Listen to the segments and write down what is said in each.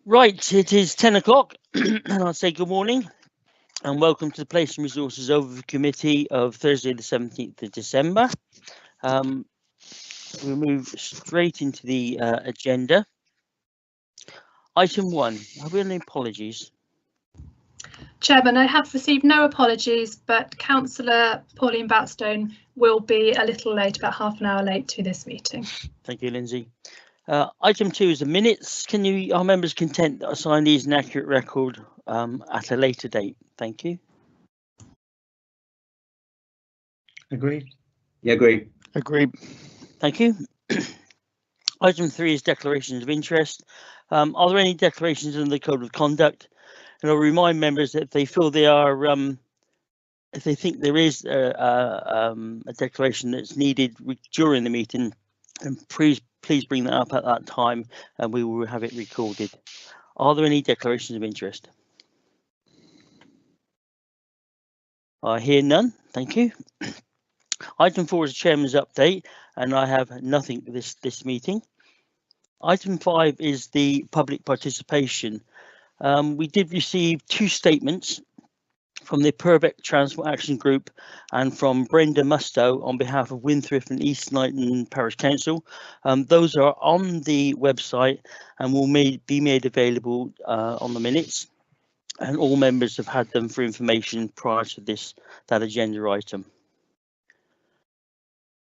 Right, it is 10 o'clock and I'll say good morning and welcome to the Place and Resources Overview Committee of Thursday the 17th of December. We'll move straight into the agenda. Item 1, have we had any apologies? Chairman, I have received no apologies, but Councillor Pauline Batstone will be a little late, about half an hour late to this meeting. Thank you, Lindsay. Item 2 is the minutes. Can our members content that I sign these an accurate record at a later date? Thank you. Agreed. Yeah, agreed. Agreed. Thank you. Item 3 is declarations of interest. Are there any declarations in the Code of Conduct? And I'll remind members that if they feel they are, if they think there is a declaration that's needed during the meeting, and please bring that up at that time and we will have it recorded. Are there any declarations of interest? I hear none. Thank you. Item 4 is Chairman's update, and I have nothing this meeting. Item 5 is the public participation. We did receive 2 statements from the Purbeck Transport Action Group and from Brenda Mustoe on behalf of Winthrop and East Knighton Parish Council. Those are on the website and will be made available on the minutes, and all members have had them for information prior to that agenda item.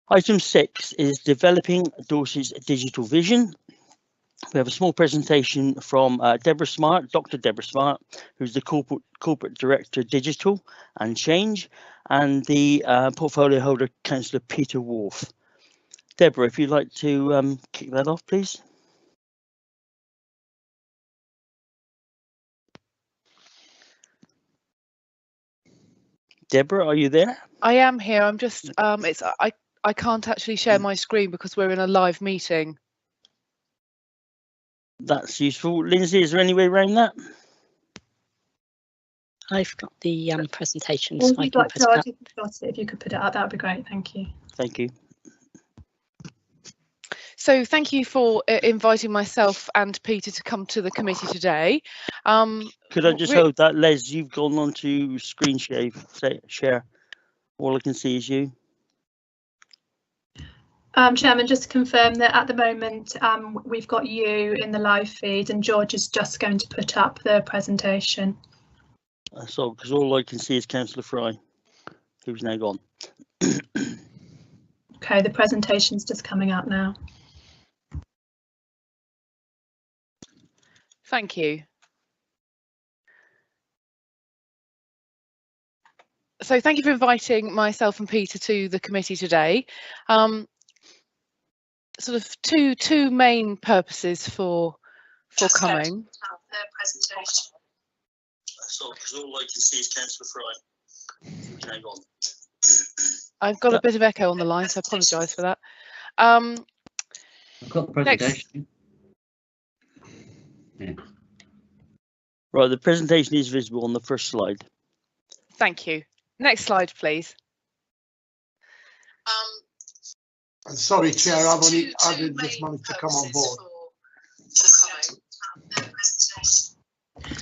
Item 6 is developing Dorsey's digital vision. We have a small presentation from Deborah Smart, Dr. Deborah Smart, who's the Corporate Director Digital and Change, and the portfolio holder, Councillor Peter Wharf. Deborah, if you'd like to kick that off, please. Deborah, are you there? I am here. I'm just I can't actually share my screen because we're in a live meeting. That's useful. Lindsay, is there any way around that? I've got the presentation, Well, so I can put it up. If you could put it up, that would be great. Thank you. Thank you. So thank you for inviting myself and Peter to come to the committee today. Could I just hold that, Les? You've gone on to screen share. All I can see is you. Chairman, just to confirm that at the moment we've got you in the live feed and George is just going to put up the presentation. That's all, because all I can see is Councillor Fry, who's now gone. Okay, the presentation's just coming up now. Thank you. So thank you for inviting myself and Peter to the committee today. Sort of two main purposes for coming. The presentation. That's all, because all I can see is Councillor Fry, who's now gone. I've got a bit of echo on the line, so I apologise for that. I've got the presentation. Yeah. Right, the presentation is visible on the first slide. Thank you. Next slide, please. Sorry, Chair, I didn't just manage to come on board.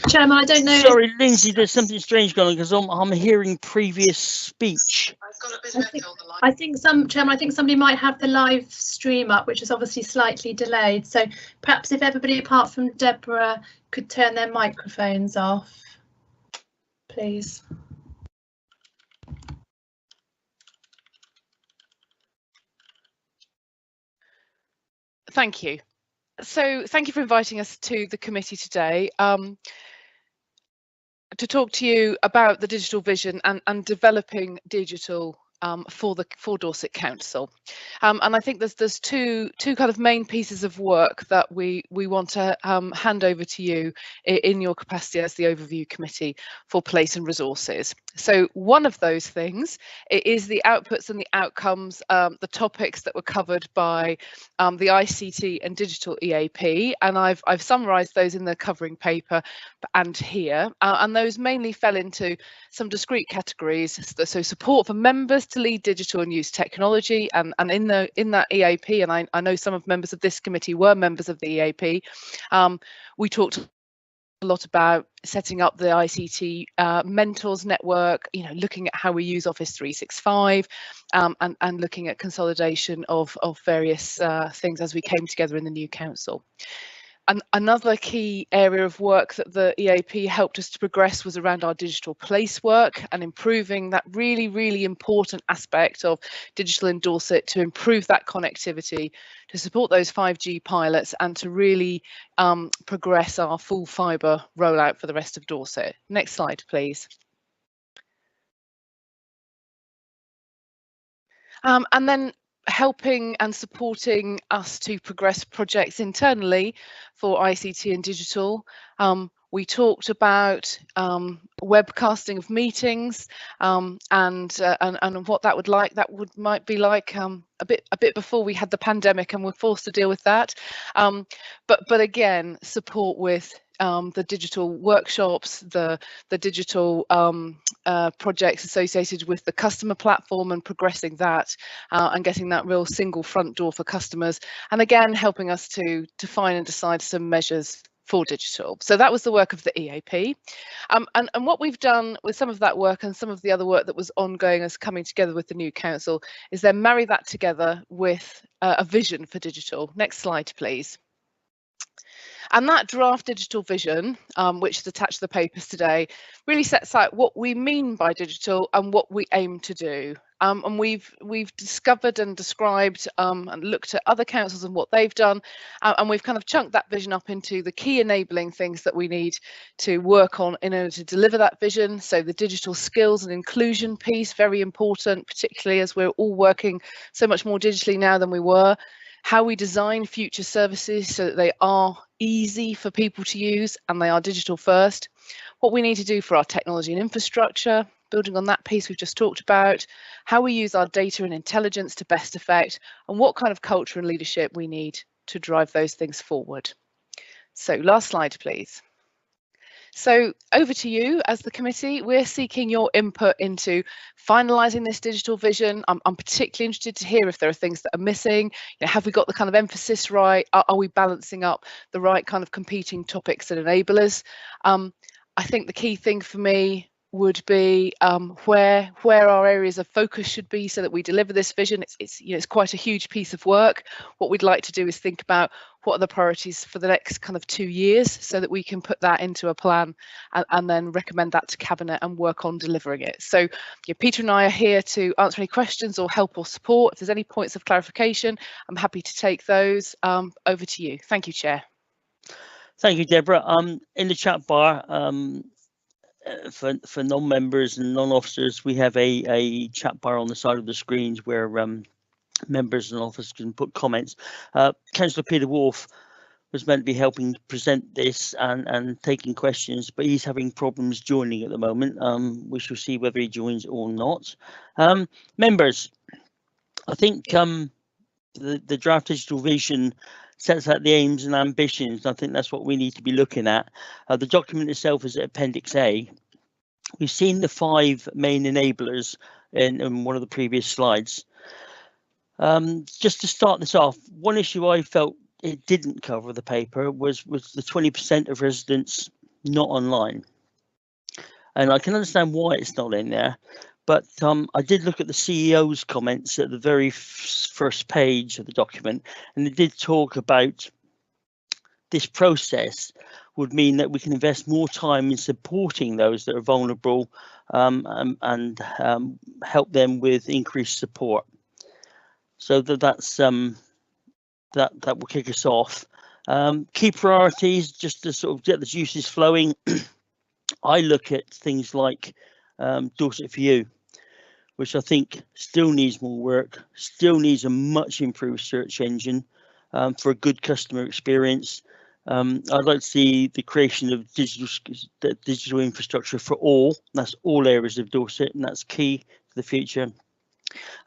Chairman, I don't know. Sorry, Lindsay, there's something strange going on because I'm hearing previous speech. I've got a bit of echo on the line. I think Chairman, I think somebody might have the live stream up, which is obviously slightly delayed. So perhaps if everybody apart from Deborah could turn their microphones off, please. Thank you. So thank you for inviting us to the committee today to talk to you about the digital vision and developing digital for Dorset Council. And I think there's two kind of main pieces of work that we want to hand over to you in your capacity as the overview committee for Place and Resources. So one of those things is the outputs and the outcomes, the topics that were covered by the ICT and digital EAP, and I've summarised those in the covering paper and here, and those mainly fell into some discrete categories. So support for members to lead digital and use technology, and in that EAP, and I know some of members of this committee were members of the EAP, we talked a lot about setting up the ICT mentors network, looking at how we use Office 365, and looking at consolidation of various things as we came together in the new council. And another key area of work that the EAP helped us to progress was around our digital place work and improving that really, really important aspect of digital in Dorset to improve that connectivity, to support those 5G pilots, and to really progress our full fibre rollout for the rest of Dorset. Next slide, please. And then helping and supporting us to progress projects internally for ICT and digital. We talked about webcasting of meetings and what that might be like a bit before we had the pandemic and were forced to deal with that. But again, support with the digital workshops, the digital projects associated with the customer platform, and progressing that and getting that real single front door for customers, and again helping us to define and decide some measures for digital. So that was the work of the EAP, and what we've done with some of that work and some of the other work that was ongoing as coming together with the new council is then marry that together with a vision for digital. Next slide, please. And that draft digital vision, which is attached to the papers today, really sets out what we mean by digital and what we aim to do. And we've discovered and described and looked at other councils and what they've done, and we've kind of chunked that vision up into the key enabling things that we need to work on in order to deliver that vision. So the digital skills and inclusion piece, very important, particularly as we're all working so much more digitally now than we were. How we design future services so that they are easy for people to use and they are digital first. What we need to do for our technology and infrastructure, building on that piece we've just talked about. How we use our data and intelligence to best effect, and what kind of culture and leadership we need to drive those things forward. So last slide, please. So over to you as the committee. We're seeking your input into finalising this digital vision. I'm particularly interested to hear if there are things that are missing. Have we got the kind of emphasis right? Are we balancing up the right kind of competing topics and enablers? I think the key thing for me would be where our areas of focus should be so that we deliver this vision. It's quite a huge piece of work. What we'd like to do is think about what are the priorities for the next kind of 2 years so that we can put that into a plan and then recommend that to Cabinet and work on delivering it. So Peter and I are here to answer any questions or help or support. If there's any points of clarification, I'm happy to take those. Over to you. Thank you, Chair. Thank you, Deborah. In the chat bar, for non-members and non-officers, we have a chat bar on the side of the screens where members and officers can put comments. Councillor Peter Wolf was meant to be helping present this and taking questions, but he's having problems joining at the moment. We shall see whether he joins or not. Members, I think the draft digital vision sets out the aims and ambitions. I think that's what we need to be looking at. The document itself is at Appendix A. We've seen the 5 main enablers in one of the previous slides. Just to start this off, one issue I felt it didn't cover the paper was the 20% of residents not online. And I can understand why it's not in there, but I did look at the CEO's comments at the very first page of the document, and it did talk about this process would mean that we can invest more time in supporting those that are vulnerable and help them with increased support. So that will kick us off. Key priorities, just to sort of get the juices flowing. I look at things like Dorset for You, which I think still needs more work, still needs a much improved search engine for a good customer experience. I'd like to see the creation of digital infrastructure for all. That's all areas of Dorset, and that's key to the future.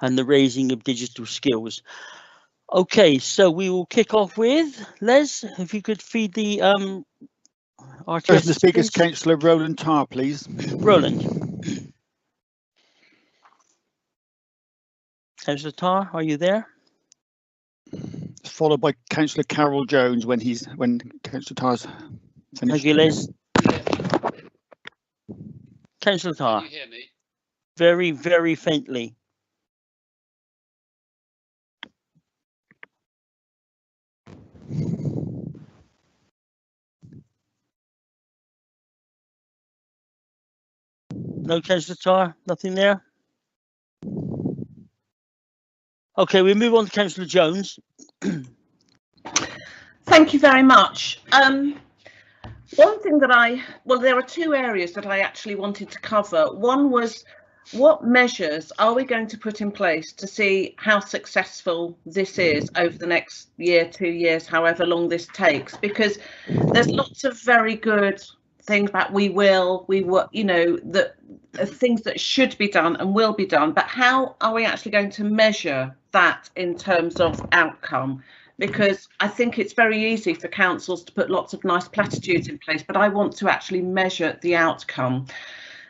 And the raising of digital skills. Okay, so we will kick off with Les. If you could feed the RTS. First, the speaker's Councillor Roland Tarr, please. Roland. Councillor Tarr, are you there? Followed by Councillor Carol Jones when Councillor Tarr's finished. Thank you, Les. Councillor Tarr. Can you hear me? Very, very faintly. No, Councillor Tarr, nothing there. Okay, we move on to Councillor Jones. Thank you very much. One thing that there are two areas that I actually wanted to cover. One was, what measures are we going to put in place to see how successful this is over the next year, 2 years, however long this takes? Because there's lots of very good things about we will, you know, that things that should be done and will be done, but how are we actually going to measure that in terms of outcome? Because I think it's very easy for councils to put lots of nice platitudes in place, but I want to actually measure the outcome.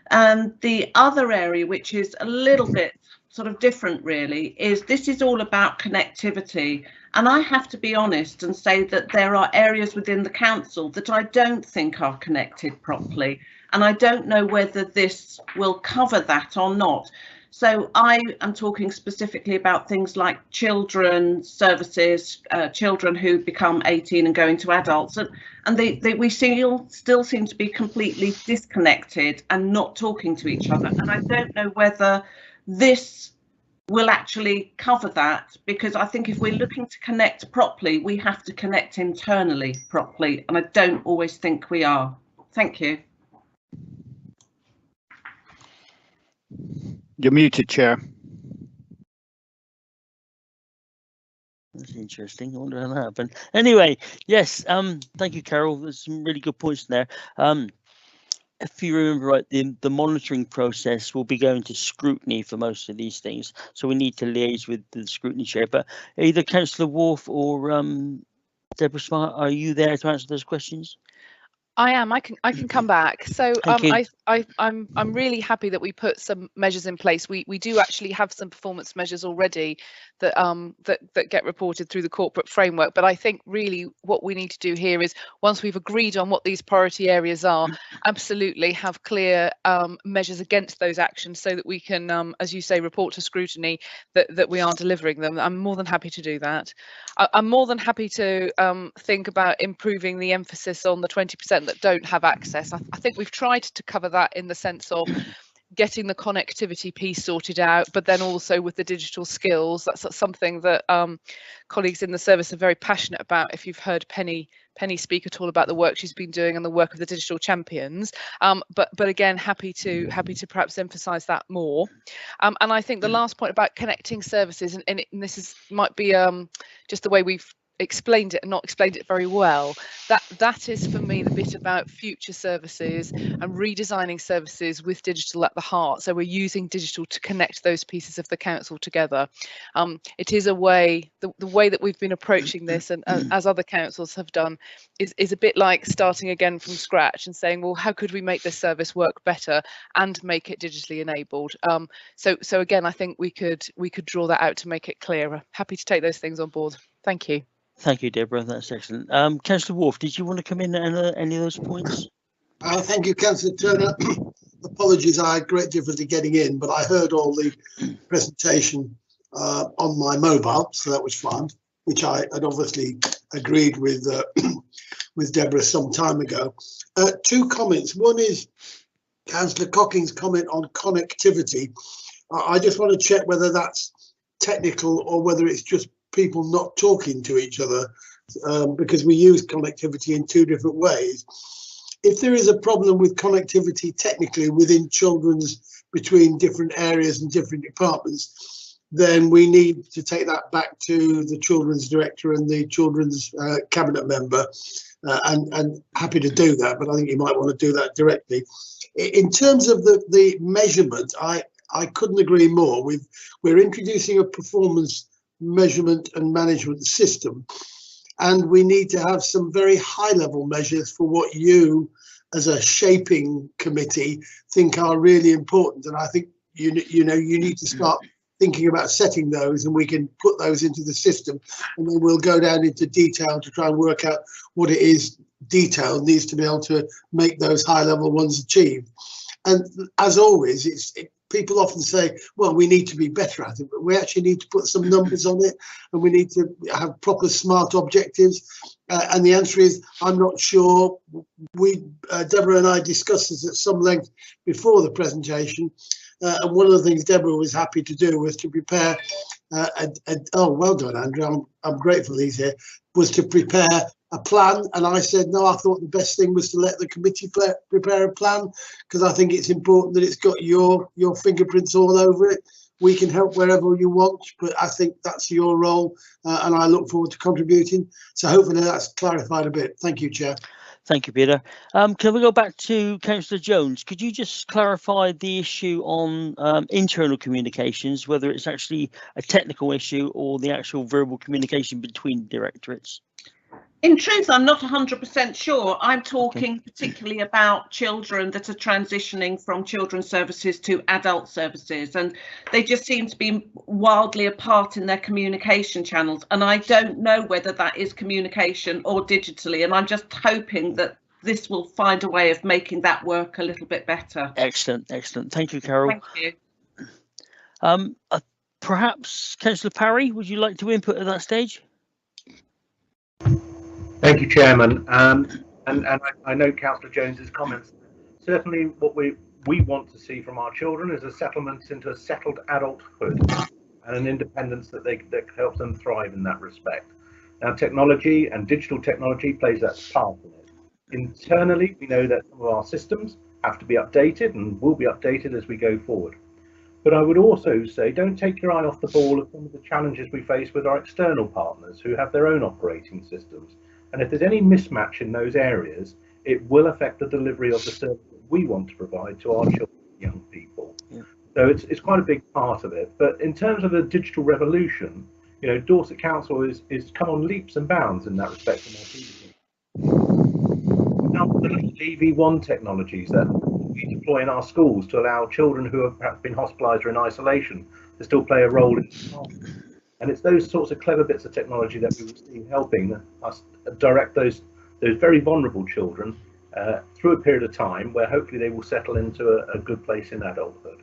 And the other area, which is a little bit sort of different really, is this is all about connectivity. And I have to be honest and say that there are areas within the council that I don't think are connected properly. And I don't know whether this will cover that or not. So I am talking specifically about things like children's services, children who become 18 and go into adults, and we still seem to be completely disconnected and not talking to each other. And I don't know whether this will actually cover that, because I think if we're looking to connect properly, we have to connect internally properly, and I don't always think we are. Thank you. You're muted, Chair. That's interesting. I wonder how that happened. Anyway, yes, thank you, Carol. There's some really good points there. If you remember right, the monitoring process will be going to scrutiny for most of these things. So we need to liaise with the scrutiny chair. But either Councillor Wharf or Deborah Smart, are you there to answer those questions? I am. I can come back. So I'm really happy that we put some measures in place. We do actually have some performance measures already that that get reported through the corporate framework. But I think really what we need to do here is, once we've agreed on what these priority areas are, absolutely have clear measures against those actions, so that we can, as you say, report to scrutiny that we are delivering them. I'm more than happy to do that. I'm more than happy to think about improving the emphasis on the 20% that don't have access. I think we've tried to cover that in the sense of getting the connectivity piece sorted out, but then also with the digital skills. That's something that colleagues in the service are very passionate about. If you've heard Penny speak at all about the work she's been doing and the work of the digital champions, but again, happy to perhaps emphasize that more. And I think the last point about connecting services, and this might be just the way we've explained it and not explained it very well, that is for me the bit about future services and redesigning services with digital at the heart. So we're using digital to connect those pieces of the council together. It is a way, the way that we've been approaching this, and as other councils have done, is a bit like starting again from scratch and saying, well, how could we make this service work better and make it digitally enabled? So again, I think we could draw that out to make it clearer. Happy to take those things on board. Thank you. Thank you, Deborah. That's excellent. Councillor Wharf, did you want to come in at any of those points? Thank you, Councillor Turner. Apologies, I had great difficulty getting in, but I heard all the presentation on my mobile, so that was fine, which I had obviously agreed with Deborah some time ago. Two comments. One is Councillor Cocking's comment on connectivity. I just want to check whether that's technical or whether it's just people not talking to each other, because we use connectivity in two different ways. If there is a problem with connectivity technically within children's, between different areas and different departments, then we need to take that back to the children's director and the children's cabinet member, and happy to do that, but I think you might want to do that directly. In terms of the measurement, I couldn't agree more. We're introducing a performance measurement and management system, and we need to have some very high level measures for what you as a shaping committee think are really important. And I think you need to start thinking about setting those, and we can put those into the system, and then we'll go down into detail to try and work out what it is detail needs to be able to make those high level ones achieved. And as always, people often say, well, we need to be better at it, but we actually need to put some numbers on it, and we need to have proper smart objectives. And the answer is, I'm not sure. Deborah and I discussed this at some length before the presentation. And one of the things Deborah was happy to do was to prepare, oh, well done, Andrew, I'm grateful he's here, was to prepare a plan. And I said, no, I thought the best thing was to let the committee prepare a plan, because I think it's important that it's got your fingerprints all over it. We can help wherever you want, but I think that's your role, and I look forward to contributing. So hopefully that's clarified a bit. Thank you, Chair. Thank you, Peter. Can we go back to Councillor Jones? Could you just clarify the issue on internal communications, whether it's actually a technical issue or the actual verbal communication between directorates? In truth, I'm not 100% sure. I'm talking particularly about children that are transitioning from children's services to adult services, and they just seem to be wildly apart in their communication channels. And I don't know whether that is communication or digitally, and I'm just hoping that this will find a way of making that work a little bit better. Excellent, excellent. Thank you, Carol. Thank you. Perhaps Councillor Parry, would you like to input at that stage? Thank you, Chairman. And I note Councillor Jones's comments. Certainly what we want to see from our children is a settlement into a settled adulthood and an independence that helps them thrive in that respect. Now, technology and digital technology plays that part in it. Internally, we know that some of our systems have to be updated and will be updated as we go forward. But I would also say, don't take your eye off the ball of some of the challenges we face with our external partners who have their own operating systems. And if there's any mismatch in those areas, it will affect the delivery of the service that we want to provide to our children and young people. Yeah. So it's quite a big part of it. But in terms of a digital revolution, you know, Dorset Council is come on leaps and bounds in that respect from our previous. Now, the EV1 technologies that we deploy in our schools to allow children who have perhaps been hospitalised or in isolation to still play a role in the classroom. And it's those sorts of clever bits of technology that we will see helping us direct those very vulnerable children through a period of time where hopefully they will settle into a good place in adulthood.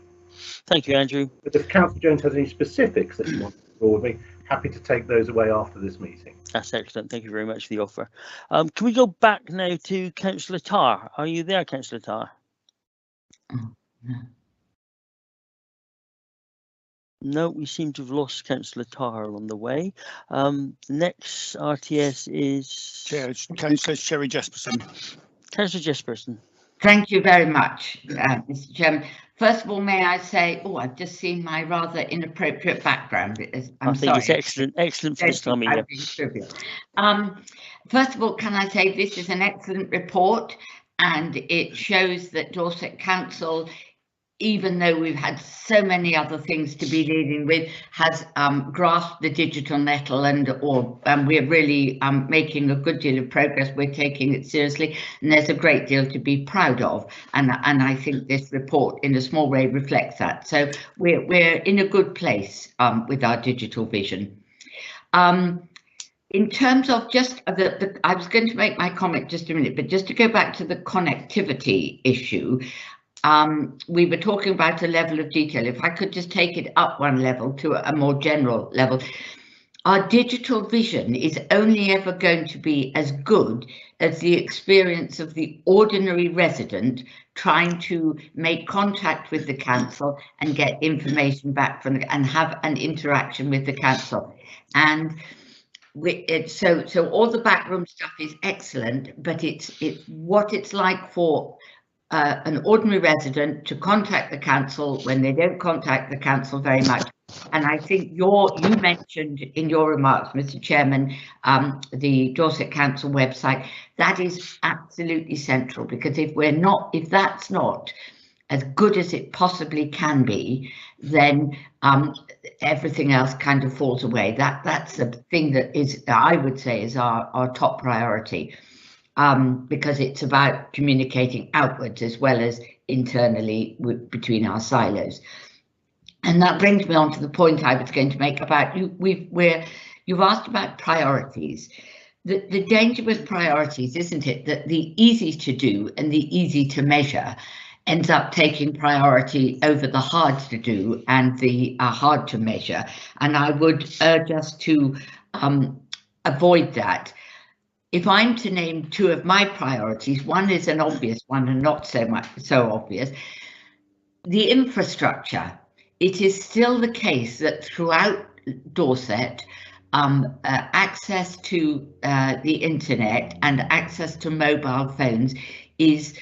Thank you, Andrew. But if Councillor Jones has any specifics that you want to explore with me, happy to take those away after this meeting. That's excellent. Thank you very much for the offer. Can we go back now to Councillor Tarr? Are you there, Councillor Tarr? No, we seem to have lost Councillor Tarr along the way. The next RTS is Councillor Sherry Jesperson. Councillor Jesperson. Thank you very much, Mr. Chairman. First of all, may I say, I've just seen my rather inappropriate background. I think it's excellent for this time of year. First of all, can I say this is an excellent report, and it shows that Dorset Council, even though we've had so many other things to be dealing with, has grasped the digital nettle, and we're really making a good deal of progress. We're taking it seriously, and there's a great deal to be proud of. And I think this report, in a small way, reflects that. So we're in a good place with our digital vision. In terms of just I was going to make my comment just a minute, but just to go back to the connectivity issue. We were talking about a level of detail. If I could just take it up one level to a more general level, our digital vision is only ever going to be as good as the experience of the ordinary resident trying to make contact with the council and get information back from and have an interaction with the council. And so all the backroom stuff is excellent, but it's what it's like for an ordinary resident to contact the council when they don't contact the council very much. And I think you mentioned in your remarks, Mr. Chairman, the Dorset Council website. That is absolutely central, because if that's not as good as it possibly can be, then everything else kind of falls away. That's the thing that is, I would say, is our top priority. Because it's about communicating outwards as well as internally between our silos. And that brings me on to the point I was going to make about you've asked about priorities. The danger with priorities, isn't it, that the easy to do and the easy to measure ends up taking priority over the hard to do and the hard to measure. And I would urge us to avoid that. If I'm to name two of my priorities, one is an obvious one and not so obvious. The infrastructure. It is still the case that throughout Dorset, access to the internet and access to mobile phones is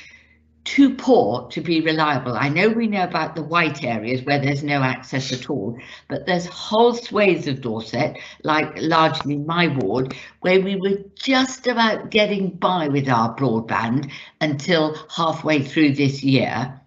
too poor to be reliable. I know we know about the white areas where there's no access at all, but there's whole swathes of Dorset, like largely my ward, where we were just about getting by with our broadband until halfway through this year.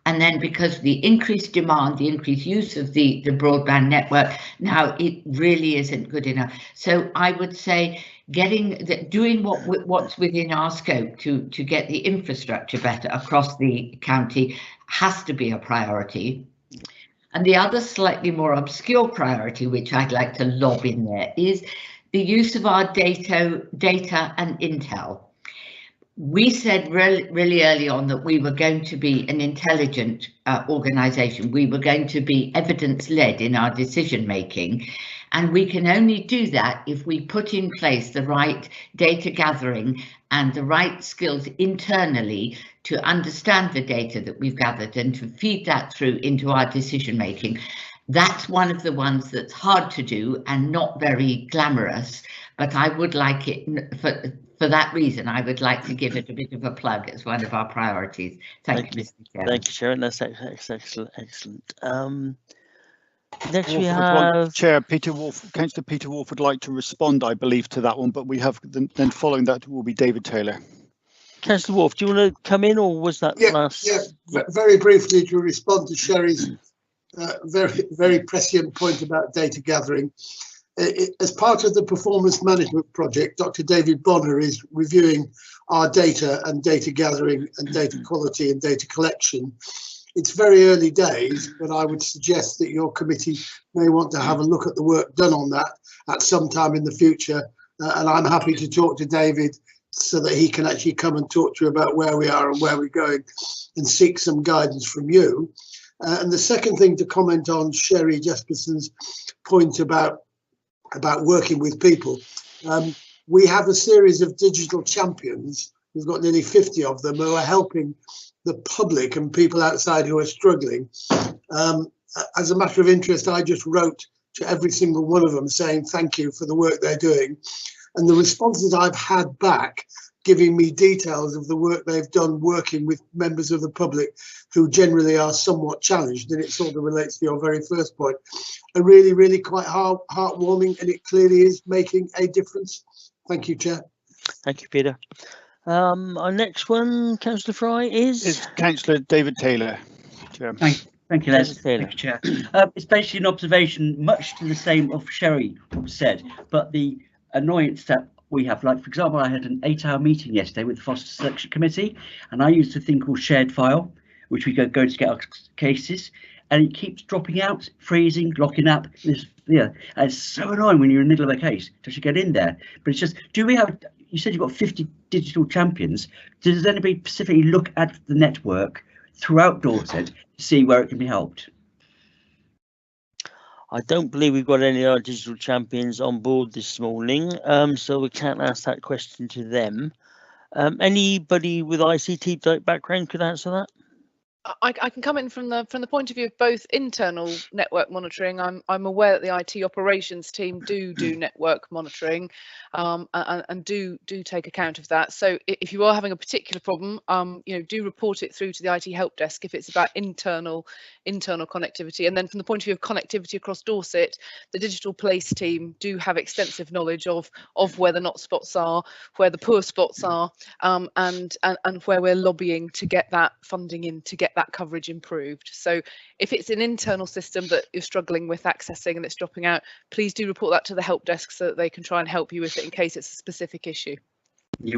And then because of the increased demand, the increased use of the broadband network, now it really isn't good enough. So I would say doing what's within our scope to get the infrastructure better across the county has to be a priority. And the other slightly more obscure priority, which I'd like to lob in there, is the use of our data and intel. We said really early on that we were going to be an intelligent organisation. We were going to be evidence-led in our decision making, and we can only do that if we put in place the right data gathering and the right skills internally to understand the data that we've gathered and to feed that through into our decision making. That's one of the ones that's hard to do and not very glamorous, but I would like it for that reason. I would like to give it a bit of a plug as one of our priorities. Thank you, Mr. Chairman. Thank you, Sharon. That's excellent. Next we Wolf have Chair Peter Wolf. Councillor Peter Wolf would like to respond, I believe, to that one, but we have then following that will be David Taylor. Councillor Wolf. Do you want to come in, or was that last? Yeah, very briefly to respond to Sherry's very prescient point about data gathering. As part of the performance management project, Dr. David Bonner is reviewing our data and data gathering and data quality and data collection. It's very early days, but I would suggest that your committee may want to have a look at the work done on that at some time in the future. And I'm happy to talk to David so that he can actually come and talk to you about where we are and where we're going and seek some guidance from you. And the second thing to comment on Sherry Jesperson's point about working with people. We have a series of digital champions. We've got nearly 50 of them who are helping the public and people outside who are struggling. As a matter of interest, I just wrote to every single one of them saying thank you for the work they're doing. And the responses I've had back giving me details of the work they've done working with members of the public who generally are somewhat challenged, and it sort of relates to your very first point, are really, really quite heartwarming, and it clearly is making a difference. Thank you, Chair. Thank you, Peter. Our next one, Councillor Fry, is Councillor David Taylor. Chair. Thank you, Les. Thank you, Chair. It's basically an observation, much to the same of Sherry said, but the annoyance that we have, like, for example, I had an 8-hour meeting yesterday with the Foster Selection Committee, and I used a thing called Shared File, which we go to get our cases, and it keeps dropping out, freezing, locking up. And it's so annoying when you're in the middle of a case to actually get in there. But it's just, do we have, you said you've got 50 digital champions. Does anybody specifically look at the network throughout Dorset to see where it can be helped? I don't believe we've got any of our digital champions on board this morning, so we can't ask that question to them. Anybody with ICT background could answer that? I can come in from the point of view of both internal network monitoring. I'm aware that the IT operations team do network monitoring and do take account of that. So if you are having a particular problem, do report it through to the IT help desk if it's about internal connectivity. And then from the point of view of connectivity across Dorset, the digital place team do have extensive knowledge of where the not spots are, where the poor spots are, and where we're lobbying to get that funding in to get that coverage improved. So if it's an internal system that you're struggling with accessing and it's dropping out, please do report that to the help desk so that they can try and help you with it in case it's a specific issue. Yeah,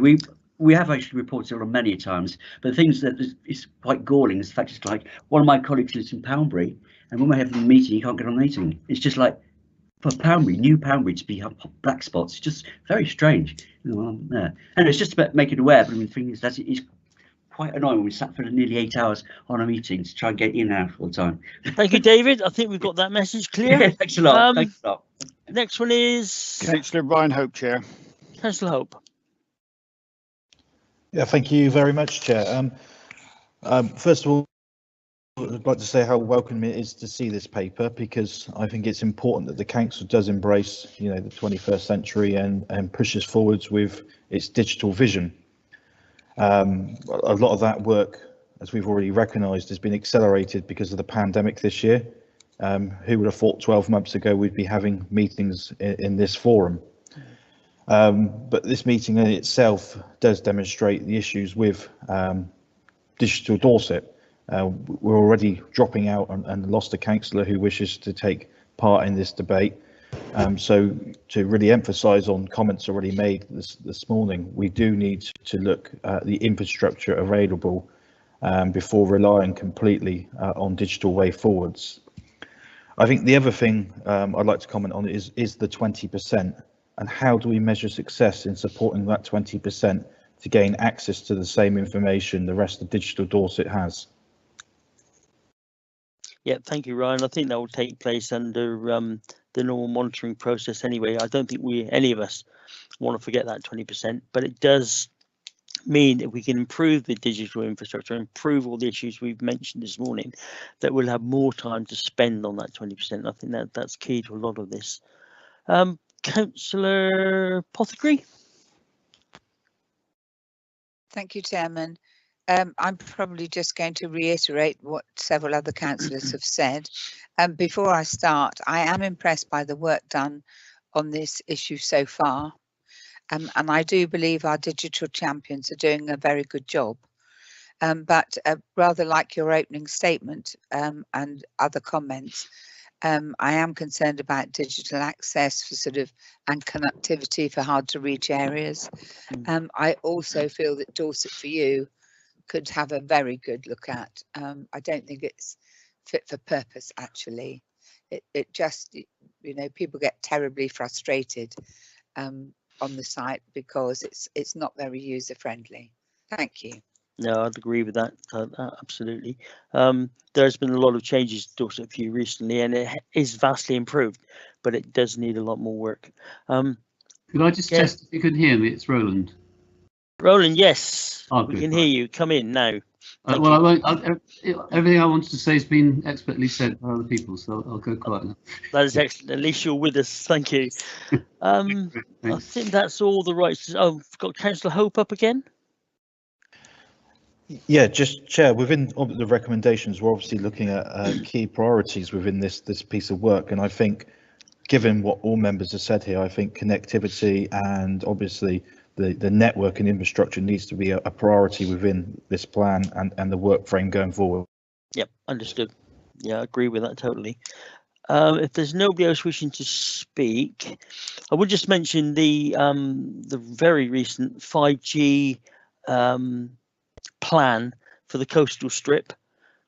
we have actually reported it on many times, but the things that is quite galling is the fact it's like one of my colleagues lives in Poundbury, and when we're having a meeting, you can't get on the meeting. It's just like for Poundbury, new Poundbury to be black spots. It's just very strange. And it's just about making aware. But I mean, the thing is that it's quite annoying when we sat for nearly 8 hours on a meeting to try and get in and out all the time. Thank you, David. I think we've got that message clear. Yeah, thanks a lot. Thanks a lot. Next one is Councillor Ryan Hope, Chair. Councillor Hope. Yeah, thank you very much, Chair. First of all, I'd like to say how welcome it is to see this paper, because I think it's important that the council does embrace, the 21st century and pushes forwards with its digital vision. A lot of that work, as we've already recognised, has been accelerated because of the pandemic this year. Who would have thought 12 months ago we'd be having meetings in this forum? But this meeting in itself does demonstrate the issues with Digital Dorset. We're already dropping out and lost a councillor who wishes to take part in this debate. So to really emphasise on comments already made this morning, we do need to look at the infrastructure available before relying completely on digital way forwards. I think the other thing I'd like to comment on is the 20%, and how do we measure success in supporting that 20% to gain access to the same information the rest of Digital Dorset has. Yeah, thank you, Ryan. I think that will take place under the normal monitoring process anyway. I don't think any of us want to forget that 20%, but it does mean that we can improve the digital infrastructure, improve all the issues we've mentioned this morning, that we'll have more time to spend on that 20%. I think that's key to a lot of this. Councillor Pothecary. Thank you, Chairman. I'm probably just going to reiterate what several other councillors have said. Before I start, I am impressed by the work done on this issue so far. And I do believe our digital champions are doing a very good job. But rather like your opening statement and other comments, I am concerned about digital access for and connectivity for hard to reach areas. I also feel that Dorset for You could have a very good look at. I don't think it's fit for purpose, actually. It just, people get terribly frustrated on the site because it's not very user friendly. Thank you. No, I'd agree with that. Absolutely. There's been a lot of changes to Dorset for You recently, and it is vastly improved, but it does need a lot more work. Could I just test if you can hear me? It's Roland. Roland, yes, oh, we can hear you. Come in now. Well, I won't. Everything I wanted to say has been expertly said by other people, so I'll go quiet now. That is excellent. At least you're with us. Thank you. I think that's all the rights. Oh, I've got Councillor Hope up again. Yeah, just Chair, within the recommendations, we're obviously looking at key priorities within this piece of work, and I think, given what all members have said here, I think connectivity and obviously the network and infrastructure needs to be a priority within this plan and the work frame going forward. Yep, understood. Yeah, I agree with that totally. If there's nobody else wishing to speak, I would just mention the very recent 5G plan for the coastal strip,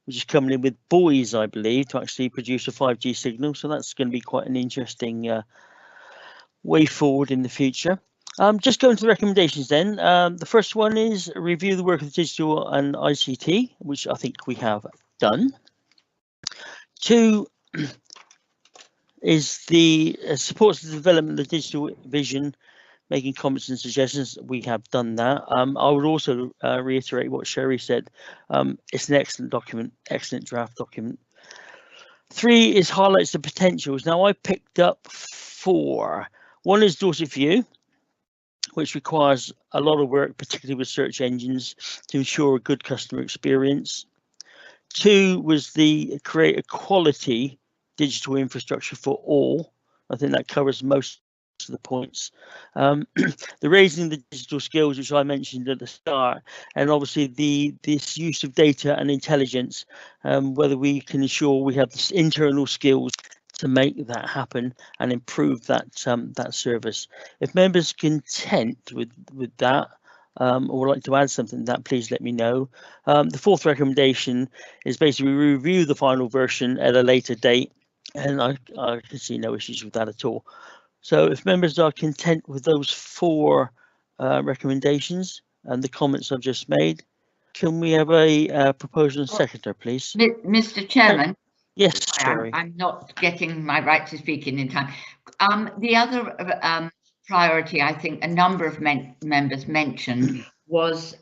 which is coming in with buoys, I believe, to actually produce a 5G signal. So that's going to be quite an interesting way forward in the future. Just going to the recommendations then. The first one is review the work of digital and ICT, which I think we have done. 2 is the supports the development of the digital vision, making comments and suggestions. We have done that. I would also reiterate what Sherry said. It's an excellent document, excellent draft document. 3 is highlights the potentials. Now I picked up 4. One is Dorset for You, which requires a lot of work, particularly with search engines, to ensure a good customer experience. 2 was the create a quality digital infrastructure for all. I think that covers most of the points. The raising the digital skills, which I mentioned at the start, and obviously this use of data and intelligence, whether we can ensure we have this internal skills to make that happen and improve that that service. If members are content with that, or would like to add something to that, please let me know. The fourth recommendation is basically review the final version at a later date, and I can see no issues with that at all. So if members are content with those four recommendations and the comments I've just made, can we have a proposal and seconder, please? Mr. Chairman? Yes, Sherry. I'm not getting my right to speak in time. The other priority, I think a number of members mentioned, was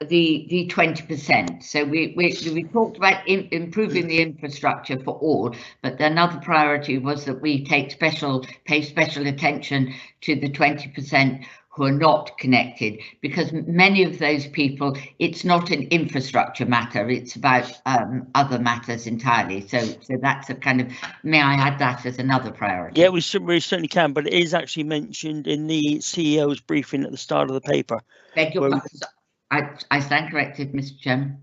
the 20%. So we talked about improving the infrastructure for all, but another priority was that we pay special attention to the 20% who are not connected, because many of those people, it's not an infrastructure matter, it's about other matters entirely. So that's a kind of, may I add that as another priority? Yeah, we certainly can, but it is actually mentioned in the CEO's briefing at the start of the paper. Beg your pardon. I stand corrected, Mr. Chairman.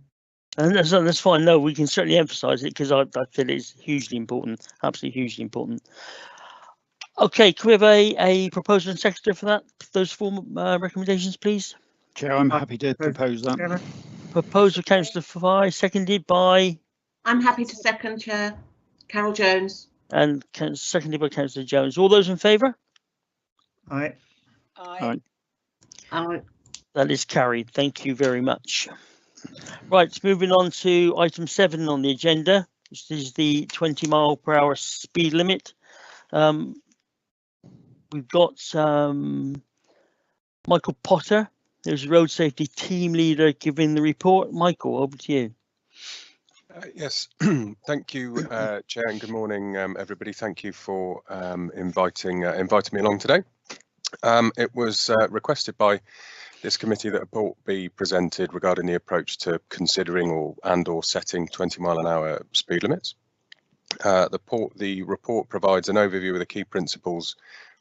And that's fine. No, we can certainly emphasise it, because I feel it's hugely important, absolutely hugely important. Okay, can we have a proposal and secretary for that? Those four recommendations, please. Chair, I'm happy to propose that. Proposed by Councillor Fry, seconded by. I'm happy to second, Chair. Carol Jones. And seconded by Councillor Jones. All those in favour? Aye. Aye. Aye. That is carried. Thank you very much. Right, moving on to item 7 on the agenda, which is the 20-mile-per-hour speed limit. We've got Michael Potter, who's road safety team leader, giving the report. Michael, over to you. Yes, thank you, Chair, and good morning, everybody. Thank you for inviting me along today. It was requested by this committee that a report be presented regarding the approach to considering or setting 20-mile-an-hour speed limits. The report provides an overview of the key principles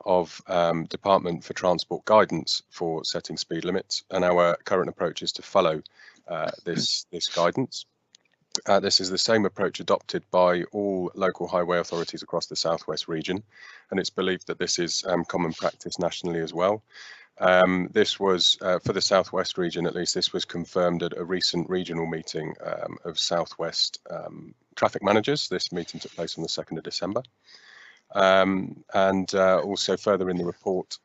of Department for Transport guidance for setting speed limits, and our current approach is to follow this guidance. This is the same approach adopted by all local highway authorities across the Southwest region, and it's believed that this is common practice nationally as well. This was, for the Southwest region at least, this was confirmed at a recent regional meeting of Southwest traffic managers. This meeting took place on the 2nd of December. And also further in the report,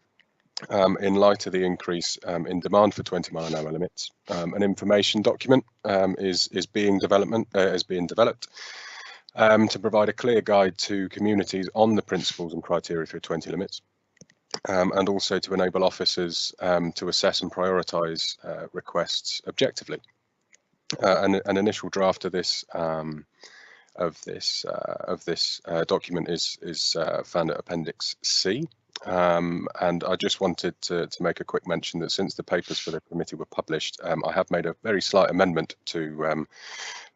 in light of the increase in demand for 20-mile-an-hour limits, an information document is being developed to provide a clear guide to communities on the principles and criteria for 20 limits. And also to enable officers to assess and prioritise requests objectively. An initial draft of this document is found at Appendix C. And I just wanted to make a quick mention that since the papers for the committee were published, I have made a very slight amendment to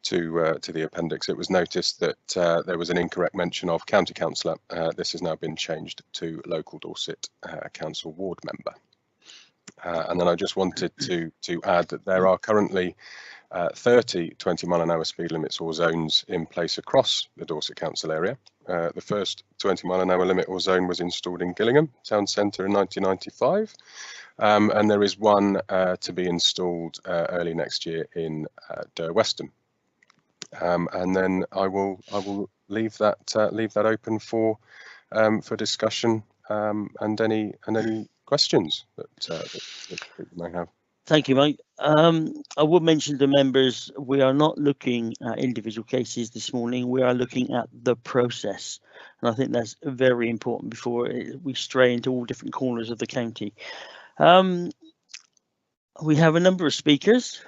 the appendix. It was noticed that there was an incorrect mention of county councillor. This has now been changed to local Dorset council ward member. And then I just wanted to add that there are currently 30 20-mile-an-hour speed limits or zones in place across the Dorset Council area. The first 20-mile-an-hour limit or zone was installed in Gillingham Town Centre in 1995, and there is one to be installed early next year in Weston. And then I will leave that open for discussion and any questions that you may have. Thank you, Mike. I would mention to members, we are not looking at individual cases this morning. We are looking at the process, and I think that's very important before we stray into all different corners of the county. We have a number of speakers.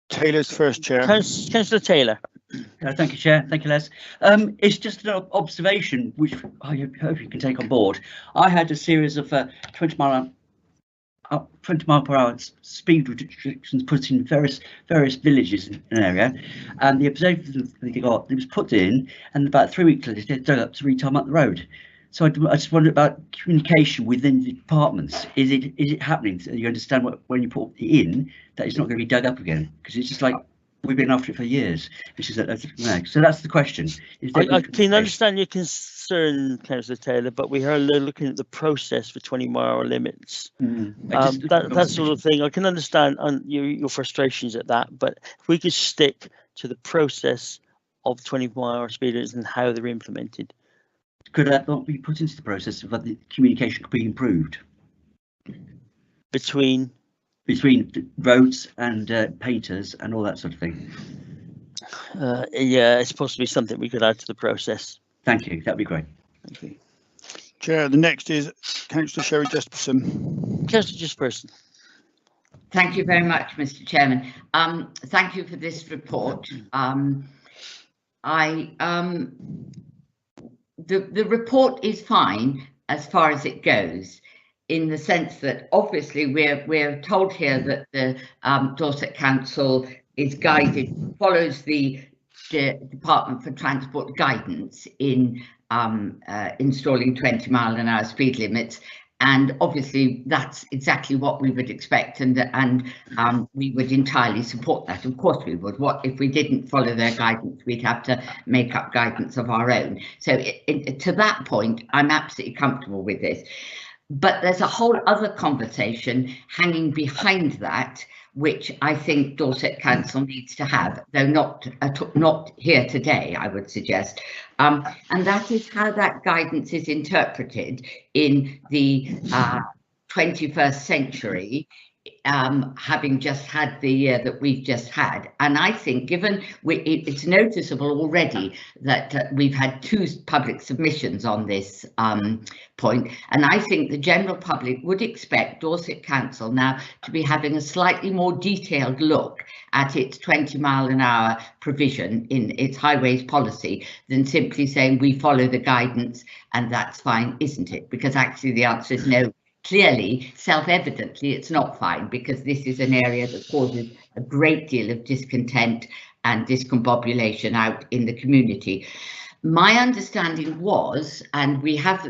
Taylor's first, Chair. Councillor Taylor. Thank you, Chair. Thank you, Les. It's just an observation which I hope you can take on board. I had a series of 20 mile per hour speed restrictions put in various villages in an area, and the observation they got, it was put in, and about 3 weeks later they dug up to retarm up the road. So I just wondered about communication within the departments. Is it happening? So you understand when you put it in that it's not going to be dug up again, because it's just like we've been after it for years. Which is so that's the question. I can understand your concern, concern, Councillor Taylor, but we are looking at the process for 20-mile limits. That sort of thing. I can understand your frustrations at that, but if we could stick to the process of 20-mile speed limits and how they're implemented. Could that not be put into the process so that the communication could be improved? Between roads and painters and all that sort of thing? Yeah, it's possibly something we could add to the process. Thank you, that'd be great. Thank you. Chair, the next is Councillor Sherry Jesperson. Councillor Jesperson. Thank you very much, Mr. Chairman. Thank you for this report. The report is fine as far as it goes, in the sense that obviously we're told here that the Dorset Council is guided, follows the Department for Transport guidance in installing 20-mile-an-hour speed limits, and obviously that's exactly what we would expect, and we would entirely support that. Of course we would. What if we didn't follow their guidance? We'd have to make up guidance of our own. So to that point, I'm absolutely comfortable with this. But there's a whole other conversation hanging behind that, which I think Dorset Council needs to have, though not here today, I would suggest. And that is how that guidance is interpreted in the 21st century, having just had the year that we've just had. And I think, given it's noticeable already that we've had 2 public submissions on this point, and I think the general public would expect Dorset Council now to be having a slightly more detailed look at its 20-mile-an-hour provision in its highways policy than simply saying we follow the guidance and that's fine, isn't it? Because actually the answer is no. Clearly, self-evidently, it's not fine, because this is an area that causes a great deal of discontent and discombobulation out in the community. My understanding was, and we have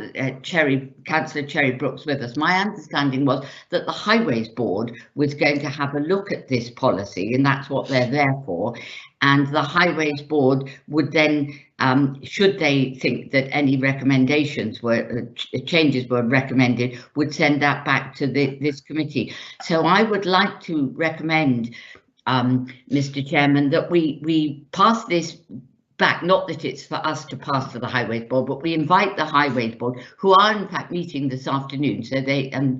Councillor Cherry Brooks with us, my understanding was that the Highways Board was going to have a look at this policy, and that's what they're there for. And the Highways Board would then, should they think that any recommendations were, changes were recommended, would send that back to this committee. So I would like to recommend, Mr. Chairman, that we pass this back, not that it's for us to pass to the Highways Board, but we invite the Highways Board, who are in fact meeting this afternoon, so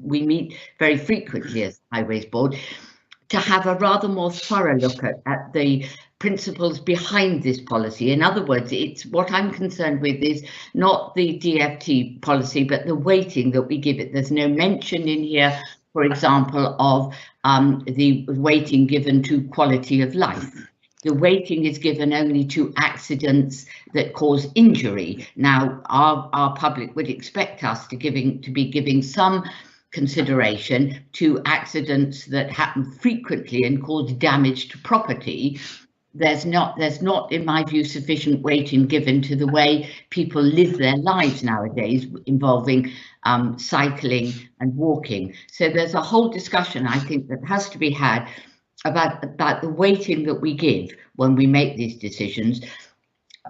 we meet very frequently as the Highways Board, to have a rather more thorough look at the principles behind this policy. In other words, it's what I'm concerned with is not the DFT policy, but the weighting that we give it. There's no mention in here, for example, of the weighting given to quality of life. The weighting is given only to accidents that cause injury. Now, our public would expect us to be giving some consideration to accidents that happen frequently and cause damage to property. There's not, in my view, sufficient weighting given to the way people live their lives nowadays, involving cycling and walking. So there's a whole discussion, I think, that has to be had about the weighting that we give when we make these decisions.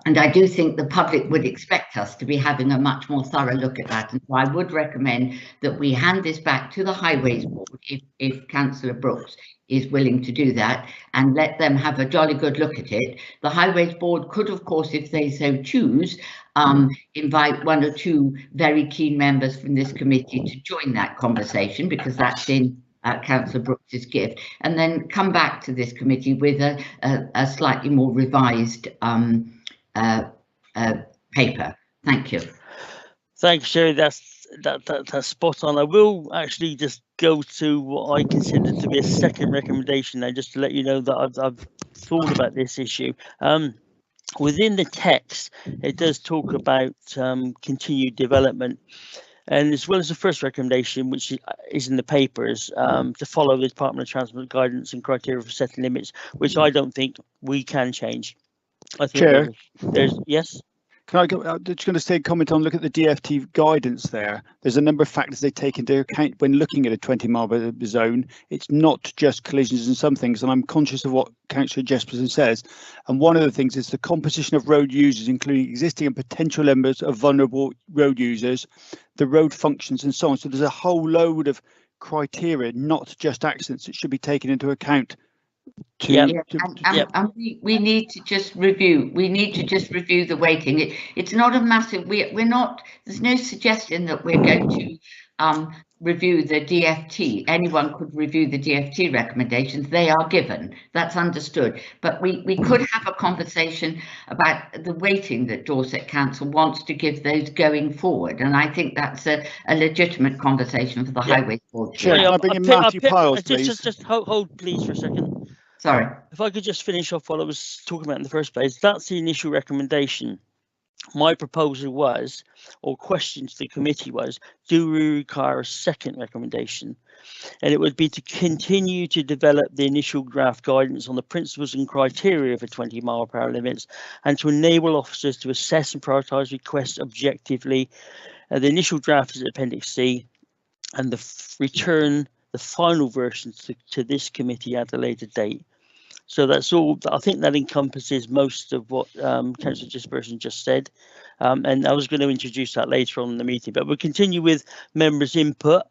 And I do think the public would expect us to be having a much more thorough look at that. And so I would recommend that we hand this back to the Highways Board, if Councillor Brooks is willing to do that, and let them have a jolly good look at it. The Highways Board could, of course, if they so choose, invite 1 or 2 very keen members from this committee to join that conversation, because that's in Councillor Brooks's gift, and then come back to this committee with a slightly more revised paper. Thank you. Thanks, Sherry. That's spot on. I will actually just go to what I consider to be a second recommendation now, just to let you know that I've thought about this issue. Within the text, it does talk about continued development. And as well as the first recommendation, which is in the papers, to follow the Department of Transport guidance and criteria for setting limits, which I don't think we can change. I think Chair, there's yes. Can I go? I'm just going to say comment on look at the DFT guidance there. There's a number of factors they take into account when looking at a 20-mile zone. It's not just collisions and some things, and I'm conscious of what Councillor Jesperson says. And one of the things is the composition of road users, including existing and potential members of vulnerable road users, the road functions and so on. So there's a whole load of criteria, not just accidents, that should be taken into account. And we need to just review. We need to just review the weighting. It's not a massive. We're not. There's no suggestion that we're going to review the DFT. Anyone could review the DFT recommendations. They are given. That's understood. But we could have a conversation about the weighting that Dorset Council wants to give those going forward. And I think that's a legitimate conversation for the Highway Board. Sure, can I bring in Matthew Piles, please? Just hold, please, for a second. Sorry. If I could just finish off what I was talking about in the first place, that's the initial recommendation. My proposal was, or question to the committee was, do we require a second recommendation? And it would be to continue to develop the initial draft guidance on the principles and criteria for 20-mile-per-hour limits, and to enable officers to assess and prioritise requests objectively. The initial draft is Appendix C, and return the final version to this committee at a later date. So that's all. I think that encompasses most of what Councillor Jesperson just said, and I was going to introduce that later on in the meeting, but we'll continue with members' input.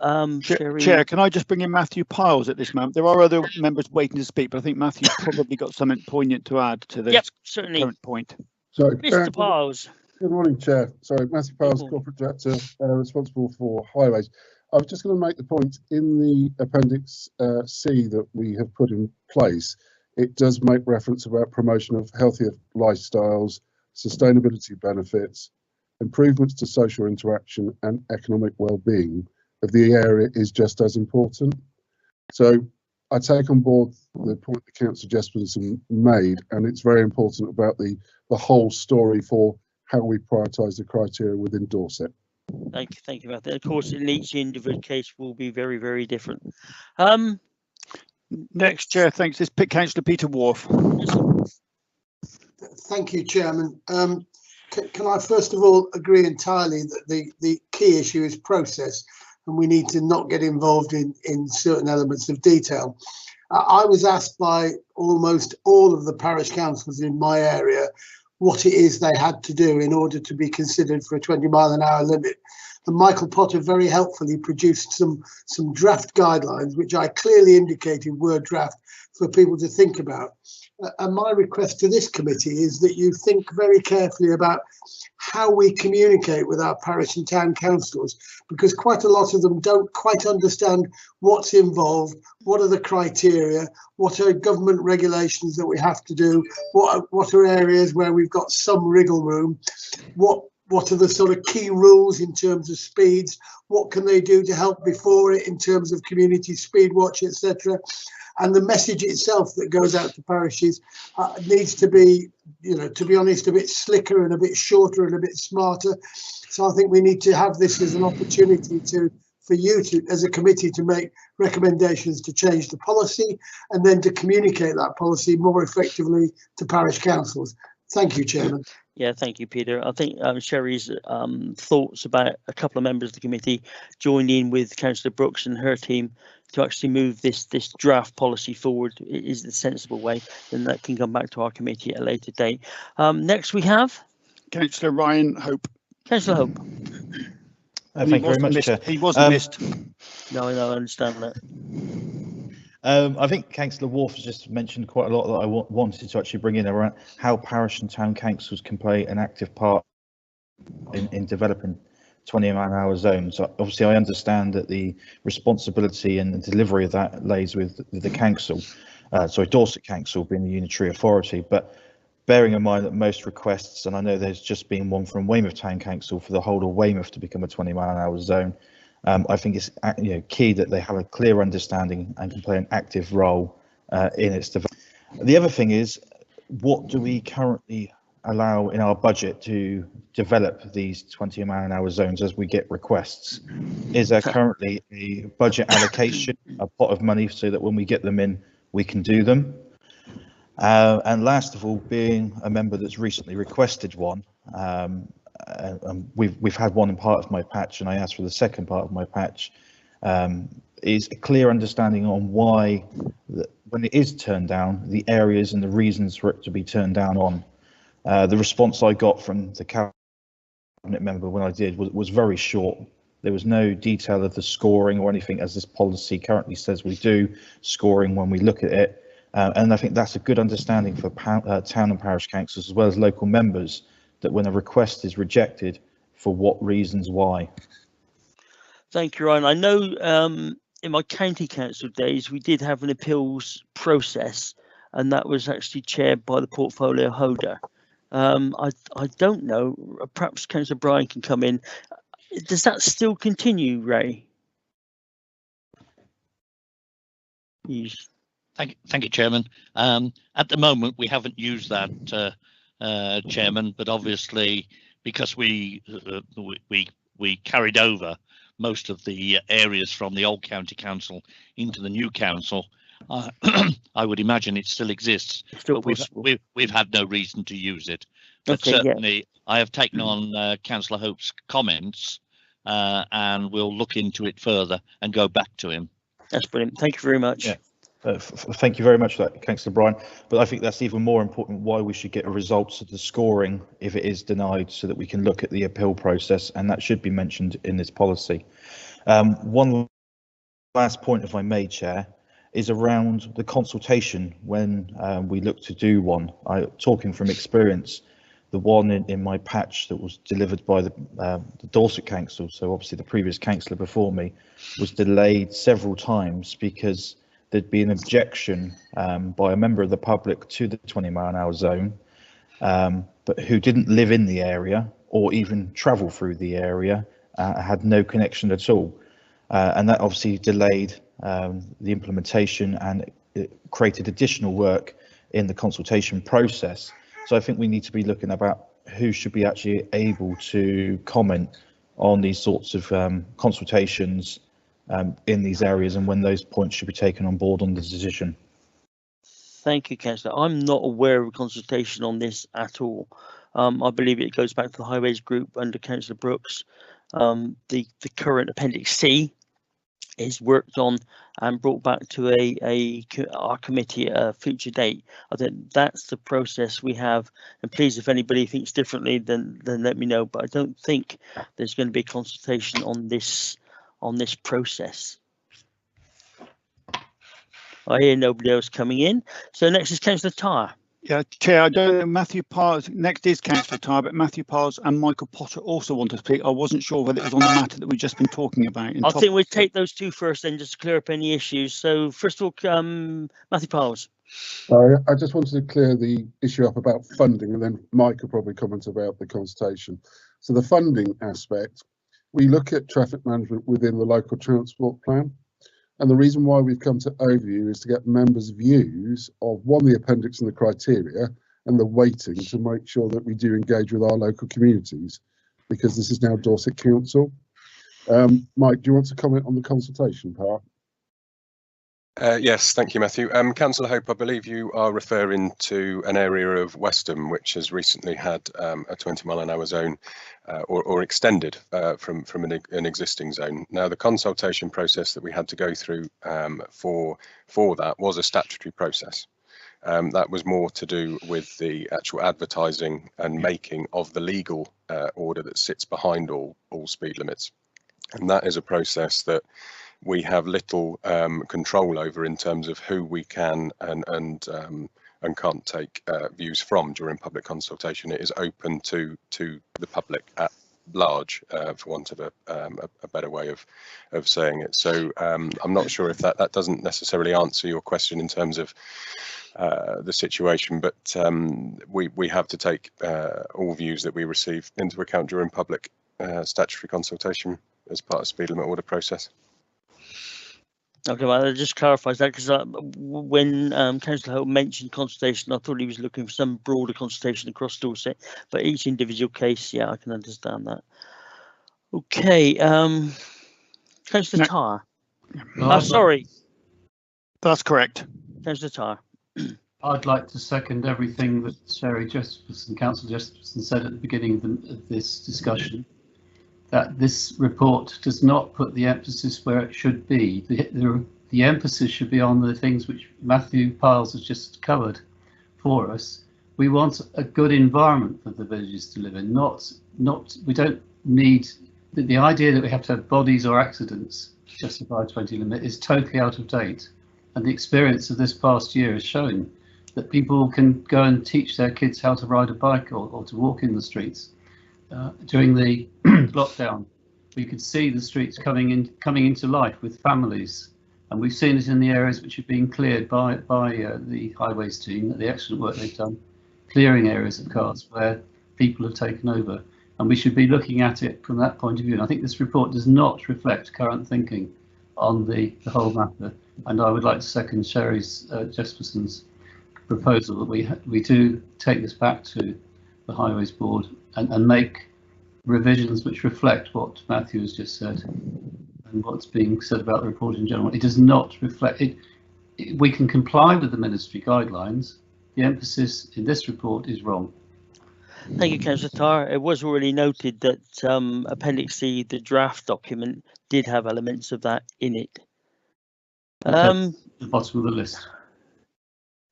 Chair, can I just bring in Matthew Piles at this moment? There are other members waiting to speak, but I think Matthew's probably got something poignant to add to this current point. Sorry, Mr. Piles. Good morning, Chair. Sorry, Matthew Piles, Corporate Director, responsible for highways. I was just going to make the point in the Appendix C that we have put in place. It does make reference about promotion of healthier lifestyles, sustainability benefits, improvements to social interaction and economic well-being of the area is just as important. So I take on board the point that Councillor Jesperson made, and it's very important about the whole story for how we prioritise the criteria within Dorset. Thank you, Matthew. Of course, in each individual case will be very, very different. Next, Chair, thanks. It's Councillor Peter Wharf. Thank you, Chairman. Can I first of all agree entirely that the key issue is process, and we need to not get involved in certain elements of detail. I was asked by almost all of the parish councils in my area what it is they had to do in order to be considered for a 20-mile-an-hour limit. And Michael Potter very helpfully produced some draft guidelines, which I clearly indicated were draft for people to think about. And my request to this committee is that you think very carefully about how we communicate with our parish and town councillors, because quite a lot of them don't quite understand what's involved, what are the criteria, what are government regulations that we have to do, what are areas where we've got some wriggle room, what are the sort of key rules in terms of speeds, what can they do to help before it in terms of community speed watch, etc. And the message itself that goes out to parishes needs to be, to be honest, a bit slicker and a bit shorter and a bit smarter. So I think we need to have this as an opportunity for you to, as a committee, to make recommendations to change the policy and then to communicate that policy more effectively to parish councils. Thank you, Chairman. Yeah, thank you, Peter. I think Sherry's thoughts about a couple of members of the committee joined in with Councillor Brooks and her team to actually move this draft policy forward is the sensible way. Then that can come back to our committee at a later date. Next we have Councillor Ryan Hope. Councillor Hope. Thank you very much, Chair. He wasn't missed. No, I understand that. I think Councillor Wharf has just mentioned quite a lot that I wanted to actually bring in around how parish and town councils can play an active part in developing 20-mile-an-hour zones. So obviously, I understand that the responsibility and the delivery of that lays with the council, Dorset Council being the unitary authority, but bearing in mind that most requests, and I know there's just been one from Weymouth Town Council for the whole of Weymouth to become a 20-mile-an-hour zone, I think it's key that they have a clear understanding and can play an active role in its development. The other thing is, what do we currently allow in our budget to develop these 20-mile-an-hour zones as we get requests? Is there currently a budget allocation, a pot of money, so that when we get them in, we can do them? And last of all, being a member that's recently requested one, we've had one in part of my patch, and I asked for the second part of my patch, is a clear understanding on why, when it is turned down, the areas and the reasons for it to be turned down on. The response I got from the cabinet member when I did was very short. There was no detail of the scoring or anything, as this policy currently says we do scoring when we look at it. And I think that's a good understanding for town and parish councils as well as local members, that when a request is rejected, for what reasons why. Thank you, Ryan. I know in my county council days we did have an appeals process, and that was actually chaired by the portfolio holder. I don't know, perhaps Councillor Bryan can come in. Does that still continue, Ray? Thank you, Chairman. At the moment, we haven't used that, Chairman, but obviously because we carried over most of the areas from the old county council into the new council, I would imagine it still exists, but we've had no reason to use it. But Okay, certainly, yeah. I have taken on Councillor Hope's comments, and we'll look into it further and go back to him. That's brilliant. Thank you very much. Yeah. Thank you very much for that, Councillor Bryan. But I think that's even more important, why we should get a results of the scoring if it is denied, so that we can look at the appeal process, and that should be mentioned in this policy. One last point, if I may, Chair, is around the consultation when we look to do one. Talking from experience, the one in my patch that was delivered by the Dorset Council, so obviously the previous councillor before me, was delayed several times because there'd be an objection by a member of the public to the 20-mile-an-hour zone, but who didn't live in the area or even travel through the area, had no connection at all. And that obviously delayed the implementation, and it created additional work in the consultation process. So I think we need to be looking about who should be actually able to comment on these sorts of consultations in these areas, and when those points should be taken on board on the decision. Thank you, Councillor. I'm not aware of a consultation on this at all. I believe it goes back to the Highways Group under Councillor Brooks. The current Appendix C is worked on and brought back to our committee at a future date. I think that's the process we have. And please, if anybody thinks differently, then let me know. But I don't think there's going to be a consultation on this process. I hear nobody else coming in. So next is Councillor Tyre. Yeah, Chair, I don't know, Matthew Pars, next is Councillor Tyre, but Matthew Pars and Michael Potter also want to speak. I wasn't sure whether it was on the matter that we've just been talking about. I think we'll take those two first then, just to clear up any issues. So first of all, Matthew Pars. I just wanted to clear the issue up about funding, and then Mike could probably comment about the consultation. So the funding aspect, we look at traffic management within the local transport plan. And the reason why we've come to overview is to get members' views of, one, the appendix and the criteria, and the weighting to make sure that we do engage with our local communities, because this is now Dorset Council. Mike, do you want to comment on the consultation part? Yes, thank you, Matthew. Councillor Hope, I believe you are referring to an area of Westham which has recently had a 20-mile-an-hour zone or extended from an existing zone. Now, the consultation process that we had to go through for that was a statutory process. That was more to do with the actual advertising and making of the legal order that sits behind all speed limits. And that is a process that we have little control over in terms of who we can and can't take views from during public consultation. It is open to the public at large, for want of a better way of saying it. So I'm not sure if that doesn't necessarily answer your question in terms of the situation, but we have to take all views that we receive into account during public statutory consultation as part of speed limit order process. Okay, well, that just clarifies that, because when Councillor Hope mentioned consultation, I thought he was looking for some broader consultation across Dorset, but each individual case, yeah, I can understand that. Okay, Councillor Tyre. Sorry. That's correct. Councillor Tyre. I'd like to second everything that Councillor Jesperson said at the beginning of this discussion, that this report does not put the emphasis where it should be. The emphasis should be on the things which Matthew Piles has just covered for us. We want a good environment for the villages to live in, we don't need, the idea that we have to have bodies or accidents to justify a 20 limit is totally out of date. And the experience of this past year has shown that people can go and teach their kids how to ride a bike or to walk in the streets. During the lockdown, we could see the streets coming into life with families, and we've seen it in the areas which have been cleared by the highways team, the excellent work they've done, clearing areas of cars where people have taken over, and we should be looking at it from that point of view. And I think this report does not reflect current thinking on the whole matter, and I would like to second Sherry's Jesperson's proposal that we do take this back to the Highways Board and make revisions which reflect what Matthew has just said and what's being said about the report in general. It does not reflect it. We can comply with the ministry guidelines. The emphasis in this report is wrong. Thank you, Councillor Tarr. It was already noted that Appendix C, the draft document, did have elements of that in it. The bottom of the list.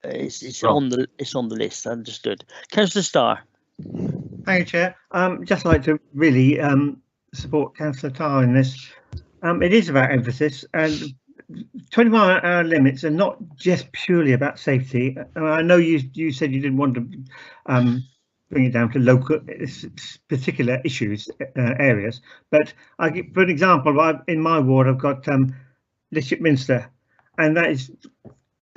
It's on the list. Understood. Councillor Starr. Thank you, Chair. Just like to really support Councillor Tarr in this. It is about emphasis, and 20-mile-an-hour limits are not just purely about safety. I know you said you didn't want to bring it down to local particular issues areas, but for an example, in my ward I've got Liship Minster, and that is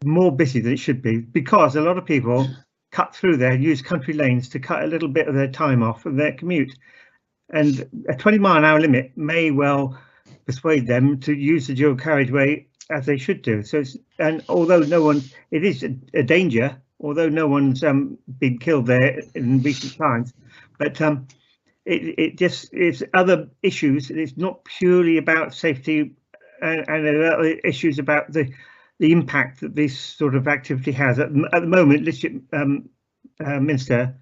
more busy than it should be because a lot of people cut through there, use country lanes to cut a little bit of their time off of their commute, and a 20-mile-an-hour limit may well persuade them to use the dual carriageway as they should do. So although it is a danger, although no one's been killed there in recent times, but it just is other issues. It's not purely about safety, and there are issues about the impact that this sort of activity has. At the moment, Liship Minster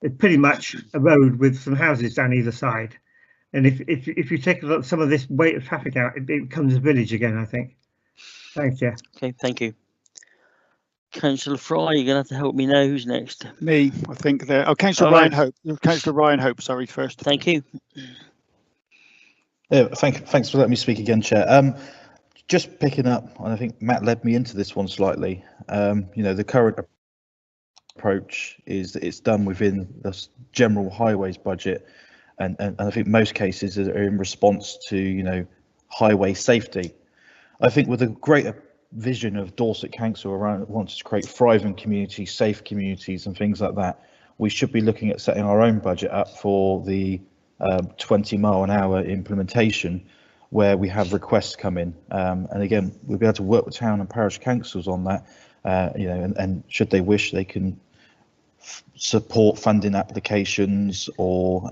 is pretty much a road with some houses down either side, and if you take some of this weight of traffic out, it becomes a village again, I think. Thanks, Chair. Okay, thank you. Councillor Fry, you're going to have to help me now. Who's next? Me, I think. There. Oh, Councillor Ryan Hope. Councillor Ryan Hope. Sorry, first. Thank you. Yeah, thanks for letting me speak again, Chair. Just picking up, and I think Matt led me into this one slightly. The current approach is that it's done within the general highways budget, and I think most cases are in response to highway safety. I think with a greater vision of Dorset Council around wants to create thriving communities, safe communities, and things like that, we should be looking at setting our own budget up for the 20-mile-an-hour implementation, where we have requests come in, and again we'll be able to work with town and parish councils on that. And should they wish, they can support funding applications or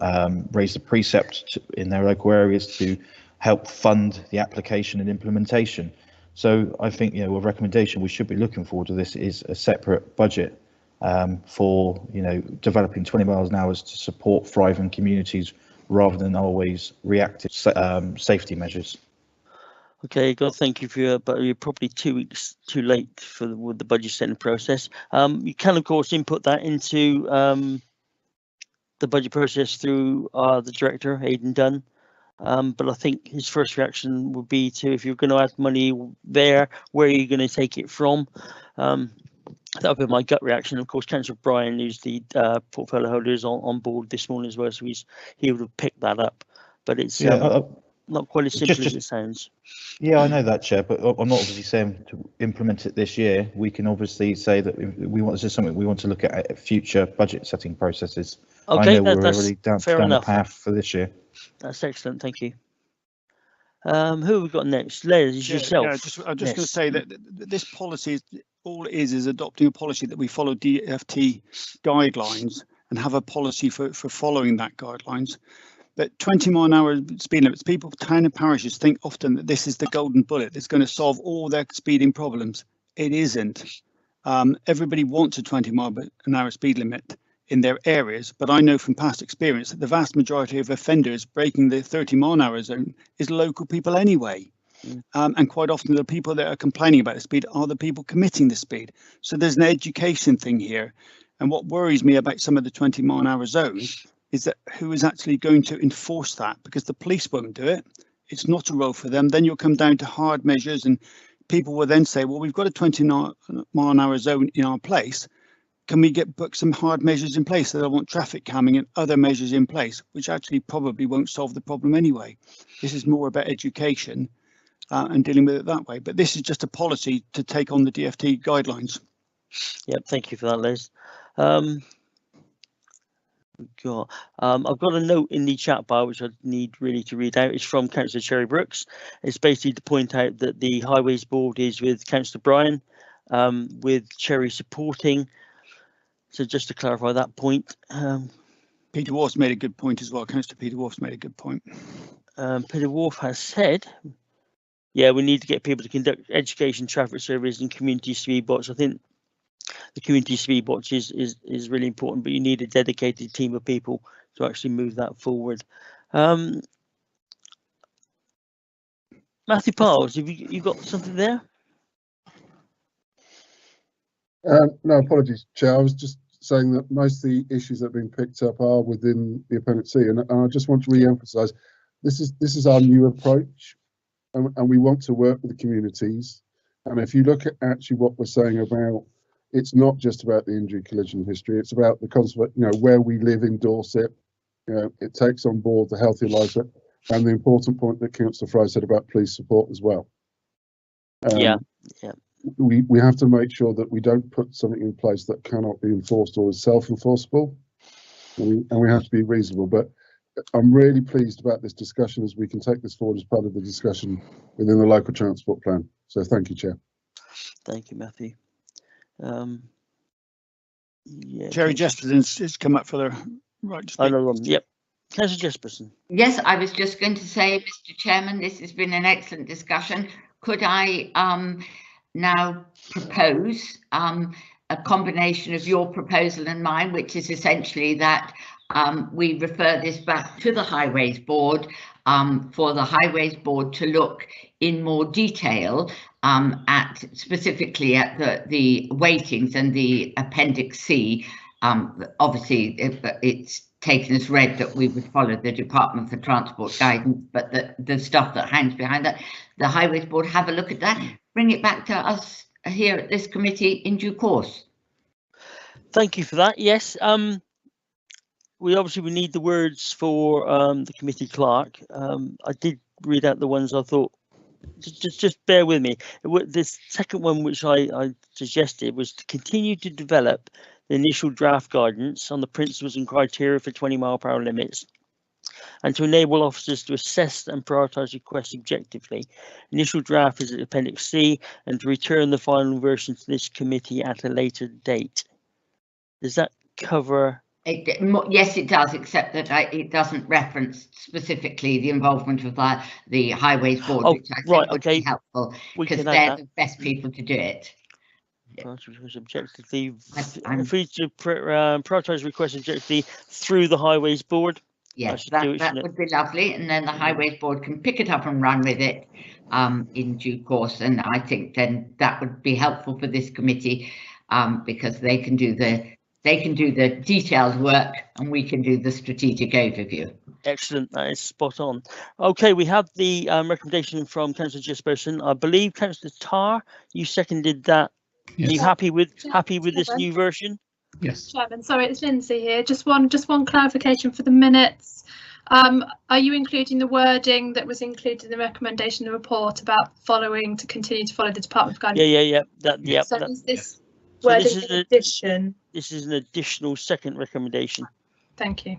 raise the precept in their local areas to help fund the application and implementation. So I think a recommendation we should be looking forward to this is a separate budget for developing 20 miles an hour to support thriving communities rather than always reactive safety measures. Okay, God, thank you for your, but you're probably 2 weeks too late with the budget setting process. You can of course input that into the budget process through the director, Aidan Dunn. But I think his first reaction would be to, if you're going to add money there, where are you going to take it from? That would be my gut reaction. Of course, Councillor Bryan, who's the portfolio holder, is on board this morning as well, so he would have picked that up. But it's not quite as simple as it sounds. Yeah, I know that, Chair, but I'm not obviously saying to implement it this year. We can obviously say that we want, this is something we want to look at future budget setting processes. Okay, I know that's we're already down the path for this year. That's excellent, thank you. Who have we got next? Les, is yourself. Yeah, I'm just going to say that this policy, all it is adopting a policy that we follow DFT guidelines and have a policy for following that guidelines. But 20-mile-an-hour speed limits, people, town and parishes think often that this is the golden bullet that's going to solve all their speeding problems. It isn't. Everybody wants a 20-mile-an-hour speed limit in their areas, but I know from past experience that the vast majority of offenders breaking the 30-mile-an-hour zone is local people anyway. And quite often the people that are complaining about the speed are the people committing the speed. So there's an education thing here. And what worries me about some of the 20-mile-an-hour zones is that who is actually going to enforce that? Because the police won't do it. It's not a role for them. Then you'll come down to hard measures, and people will then say, well, we've got a 20-mile-an-hour zone in our place. Can we book some hard measures in place? So they want traffic calming and other measures in place, which actually probably won't solve the problem anyway. This is more about education and dealing with it that way. But this is just a policy to take on the DFT guidelines. Yep, thank you for that, Les. I've got a note in the chat bar which I need really to read out. It's from Councillor Cherry Brooks. It's basically to point out that the Highways Board is with Councillor Bryan, with Cherry supporting. So just to clarify that point. Peter Wolf's made a good point as well. Councillor Peter Wolf's made a good point. Peter Wolf has said, yeah, we need to get people to conduct education, traffic surveys and community speed watch. I think the community speed watch is really important, but you need a dedicated team of people to actually move that forward. Matthew Piles, have you got something there? No, apologies, Chair. I was just saying that most of the issues that have been picked up are within the Appendix C, and I just want to re-emphasise this is our new approach, and we want to work with the communities. And if you look at actually what we're saying about, it's not just about the injury collision history, it's about the concept, where we live in Dorset. It takes on board the healthy life and the important point that Councillor Fry said about police support as well. Yeah. We have to make sure that we don't put something in place that cannot be enforced or is self-enforceable, and we have to be reasonable. But I'm really pleased about this discussion, as we can take this forward as part of the discussion within the local transport plan. So thank you, Chair. Thank you, Matthew. Yeah, Cherry Jesperson has come up for the right to speak. Yep. Councillor Jesperson. Yes, I was just going to say, Mr. Chairman, this has been an excellent discussion. Could I now propose a combination of your proposal and mine, which is essentially that we refer this back to the Highways Board for the Highways Board to look in more detail at specifically at the weightings and the Appendix C. Obviously, it's taken as read that we would follow the Department for Transport guidance, but the stuff that hangs behind that, the Highways Board have a look at that, bring it back to us here at this committee in due course. Thank you for that. Yes, we need the words for the committee clerk. I did read out the ones I thought. Just bear with me. This second one, which I suggested, was to continue to develop the initial draft guidance on the principles and criteria for 20-mile-per-hour limits, and to enable officers to assess and prioritise requests objectively. Initial draft is at Appendix C, and to return the final version to this committee at a later date. Does that cover? Yes, it does, except that it doesn't reference specifically the involvement of the Highways Board, which I think would be helpful, because they're the best people to do it. Objectively, free to prioritise requests objectively through the Highways Board. Yes, that would be lovely, and then the Highways Board can pick it up and run with it in due course. And I think then that would be helpful for this committee, because they can do the detailed work and we can do the strategic overview. Excellent, that is spot on. Okay, we have the recommendation from Councillor Jesperson. I believe Councillor Tarr, you seconded that. Yes. Are you happy with this new version? Yes. Chairman, sorry, it's Lindsay here. Just one clarification for the minutes. Are you including the wording that was included in the recommendation of the report about continue to follow the Department of Guidance? Yeah. So is this wording in addition? This is an additional second recommendation. Thank you.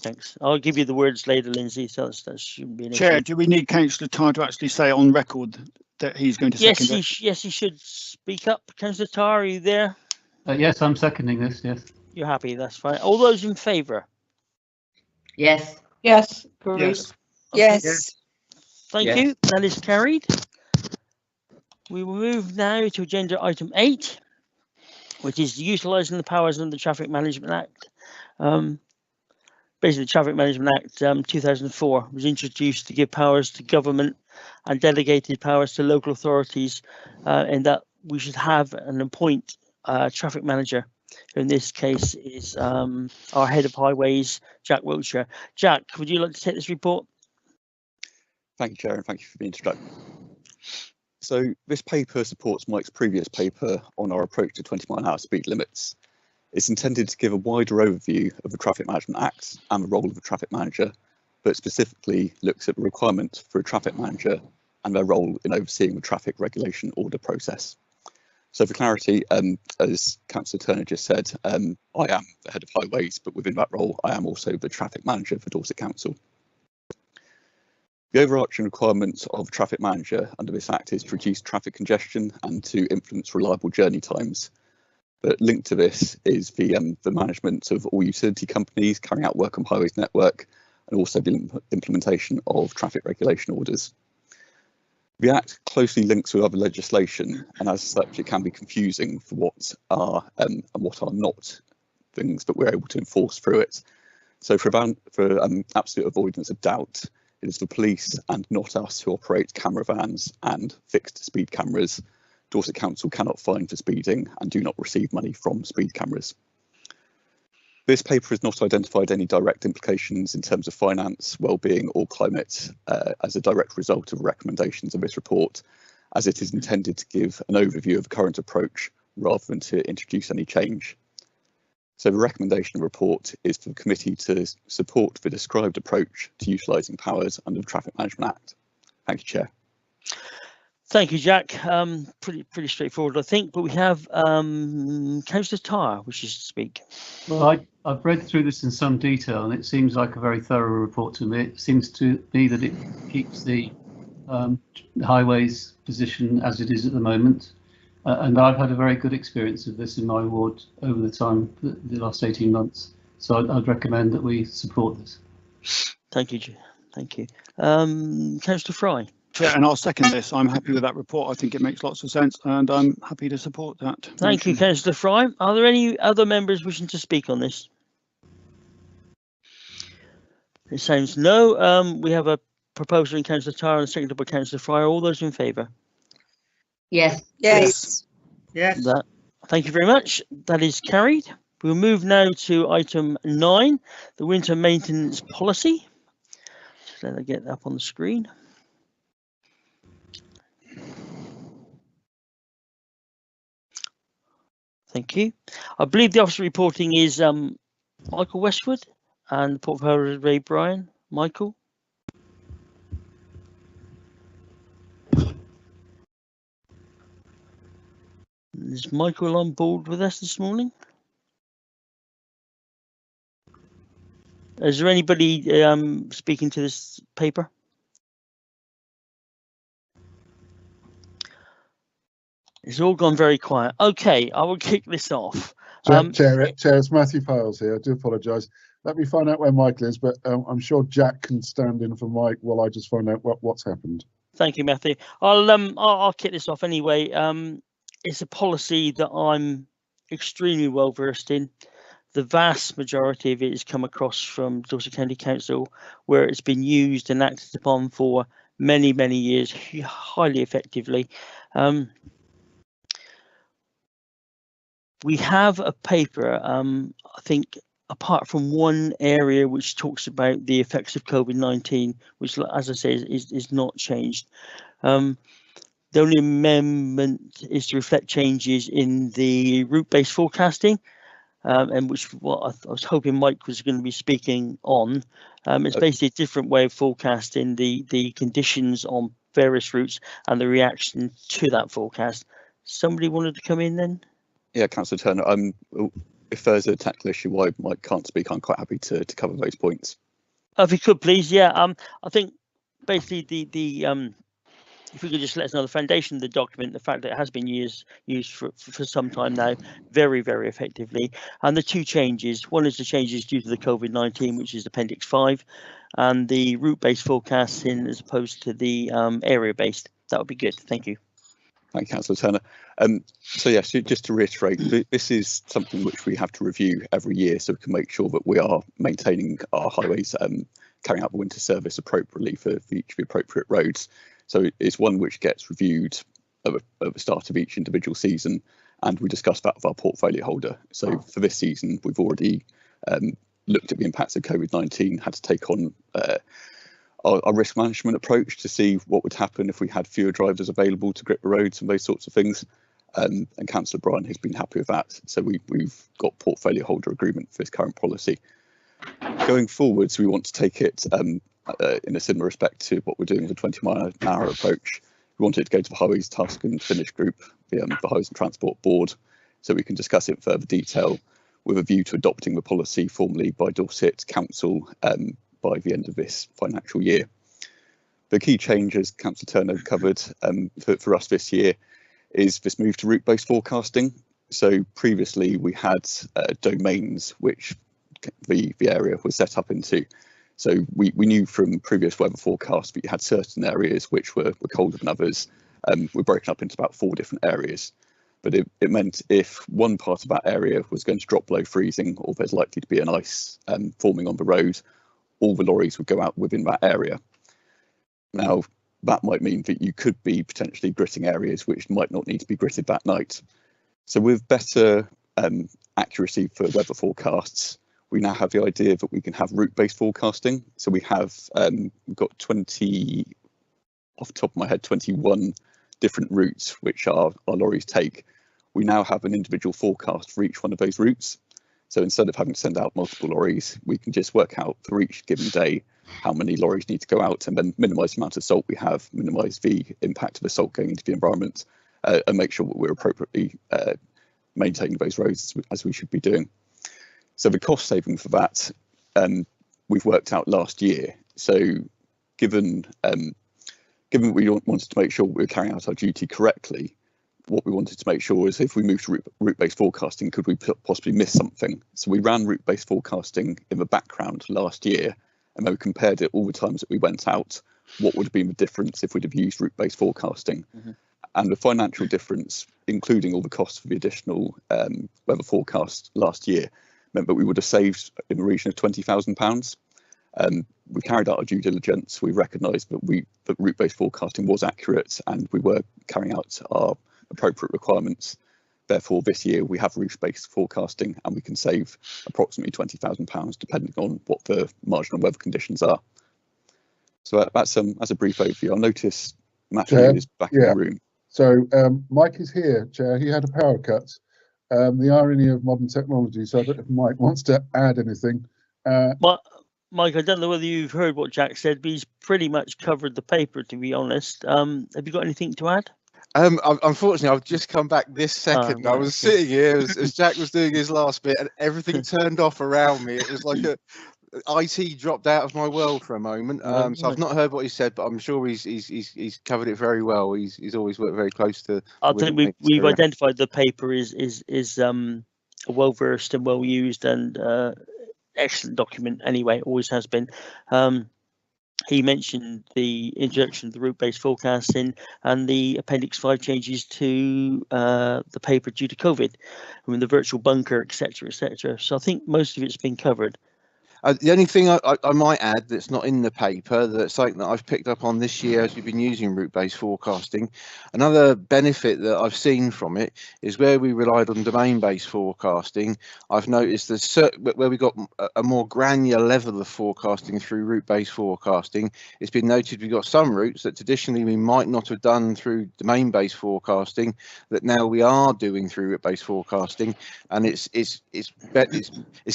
Thanks. I'll give you the words later, Lindsay, so that shouldn't be an Chair, issue. do we need Councillor Tarr to actually say on record that he's going to second it? Yes, he should speak up. Councillor Tarr, are you there? Yes, I'm seconding this, yes. You're happy, that's fine. All those in favour? Yes. Yes. Yes. Okay. Yes. Thank you. That is carried. We will move now to agenda item 8. which is utilising the powers under the Traffic Management Act. Basically, the Traffic Management Act 2004 was introduced to give powers to government and delegated powers to local authorities, in that we should have and appoint a traffic manager. In this case is our head of highways, Jack Wiltshire. Jack, would you like to take this report? Thank you, Chair, and thank you for the introduction. So this paper supports Mike's previous paper on our approach to 20-mile-an-hour speed limits. It's intended to give a wider overview of the Traffic Management Act and the role of the traffic manager, but specifically looks at the requirement for a traffic manager and their role in overseeing the traffic regulation order process. So for clarity, as Councillor Turner just said, I am the head of highways, but within that role, I am also the traffic manager for Dorset Council. The overarching requirement of a traffic manager under this Act is to reduce traffic congestion and to influence reliable journey times. But linked to this is the management of all utility companies carrying out work on highways network, and also the implementation of traffic regulation orders. The Act closely links with other legislation, and as such it can be confusing for what are and what are not things that we're able to enforce through it. So for absolute avoidance of doubt, it is the police and not us who operate camera vans and fixed speed cameras. Dorset Council cannot fine for speeding and do not receive money from speed cameras. This paper has not identified any direct implications in terms of finance, well-being or climate as a direct result of recommendations of this report, as it is intended to give an overview of the current approach rather than to introduce any change. So the recommendation report is for the committee to support the described approach to utilising powers under the Traffic Management Act. Thank you, Chair. Thank you, Jack. Pretty straightforward, I think, but we have Councillor Tarr wishes to speak. Well, I've read through this in some detail, and it seems like a very thorough report to me. It seems to me that it keeps the highways position as it is at the moment, and I've had a very good experience of this in my ward over the time, the last 18 months. So I'd recommend that we support this. Thank you. Thank you. Councillor Fry. Yeah, and I'll second this. I'm happy with that report. I think it makes lots of sense, and I'm happy to support that. Thank you, Councillor Fry. Are there any other members wishing to speak on this? It sounds no. We have a proposal in Councillor Tarr and seconded by Councillor Fry. Are all those in favour? Yes. Yes. Yes. Thank you very much. That is carried. We'll move now to item 9, the winter maintenance policy. Just let me get that up on the screen. Thank you. I believe the officer reporting is Michael Westwood and the portfolio is Ray Bryan. Michael. Is Michael on board with us this morning? Is there anybody speaking to this paper? It's all gone very quiet. Okay, I will kick this off. Chair, it's Matthew Pales here. I do apologise. Let me find out where Michael is, but I'm sure Jack can stand in for Mike while I just find out what's happened. Thank you, Matthew. I'll kick this off anyway. It's a policy that I'm extremely well versed in. The vast majority of it has come across from Dorset County Council, where it's been used and acted upon for many, many years, highly effectively. We have a paper, I think, apart from one area which talks about the effects of COVID-19, which, as I say, is not changed. The only amendment is to reflect changes in the route-based forecasting, and which what I was hoping Mike was going to be speaking on. It's basically a different way of forecasting the conditions on various routes and the reaction to that forecast. Somebody wanted to come in then? Yeah, Councillor Turner, if there's a technical issue why Mike can't speak, I'm quite happy to cover those points. If you could, please. Yeah, I think basically if we could just let us know the foundation of the document, the fact that it has been used for some time now, very, very effectively. And the two changes, one is the changes due to the COVID-19, which is Appendix 5, and the route-based forecasting as opposed to the area-based. That would be good. Thank you. Thank you, Councillor Turner. So yes, just to reiterate, this is something which we have to review every year, so we can make sure that we are maintaining our highways, carrying out the winter service appropriately for each of the appropriate roads. So it's one which gets reviewed at the start of each individual season, and we discuss that with our portfolio holder. So for this season, we've already looked at the impacts of COVID-19, had to take on our risk management approach to see what would happen if we had fewer drivers available to grip the roads and those sorts of things. And Councillor Bryan has been happy with that. So we've got portfolio holder agreement for this current policy. Going forwards, we want to take it in a similar respect to what we're doing with the 20-mile-an-hour approach. We want it to go to the Highways Task and Finish Group, the Highways and Transport Board, so we can discuss it in further detail with a view to adopting the policy formally by Dorset Council by the end of this financial year. The key changes Councillor Turner covered for us this year is this move to route-based forecasting. So previously we had domains which the area was set up into. So we knew from previous weather forecasts that you had certain areas which were colder than others. We're broken up into about 4 different areas. But it meant if one part of that area was going to drop below freezing, or there's likely to be an ice forming on the road, all the lorries would go out within that area. Now, that might mean that you could be potentially gritting areas which might not need to be gritted that night. So with better accuracy for weather forecasts, we now have the idea that we can have route-based forecasting. So we have got 20, off the top of my head, 21 different routes which our lorries take. We now have an individual forecast for each one of those routes. So instead of having to send out multiple lorries, we can just work out for each given day how many lorries need to go out, and then minimise the amount of salt we have, minimise the impact of the salt going into the environment, and make sure that we're appropriately maintaining those roads as we should be doing. So the cost saving for that, we've worked out last year. So given that we wanted to make sure we were carrying out our duty correctly, what we wanted to make sure is if we moved to route-based forecasting, could we possibly miss something? So we ran route-based forecasting in the background last year, and then we compared it all the times that we went out. What would have been the difference if we'd have used route-based forecasting? Mm-hmm. And the financial difference, including all the costs for the additional weather forecast last year, meant that we would have saved in the region of £20,000. We carried out our due diligence. We recognised that route-based forecasting was accurate, and we were carrying out our appropriate requirements. Therefore, this year we have route-based forecasting, and we can save approximately £20,000 depending on what the marginal weather conditions are. So that's a brief overview. I'll notice Matthew is back in the room. So Mike is here, Chair. He had a power cut. The irony of modern technology. So I don't know if Mike wants to add anything. Mike, I don't know whether you've heard what Jack said, but he's pretty much covered the paper, to be honest. Have you got anything to add? Unfortunately, I've just come back this second. I was sitting here as Jack was doing his last bit, and everything turned off around me. It was like IT dropped out of my world for a moment. So I've not heard what he said, but I'm sure he's covered it very well. He's always worked very close to. I think we've identified the paper is well versed and well used and excellent document. Anyway, always has been. He mentioned the introduction of the route-based forecasting and the Appendix 5 changes to the paper due to COVID, I mean the virtual bunker, etc., etc. So I think most of it's been covered. The only thing I might add that's not in the paper, that's something that I've picked up on this year as we've been using route-based forecasting. Another benefit that I've seen from it is where we relied on domain-based forecasting. I've noticed that where we got a more granular level of forecasting through route-based forecasting, it's been noted we've got some routes that traditionally we might not have done through domain-based forecasting that now we are doing through route-based forecasting, and it's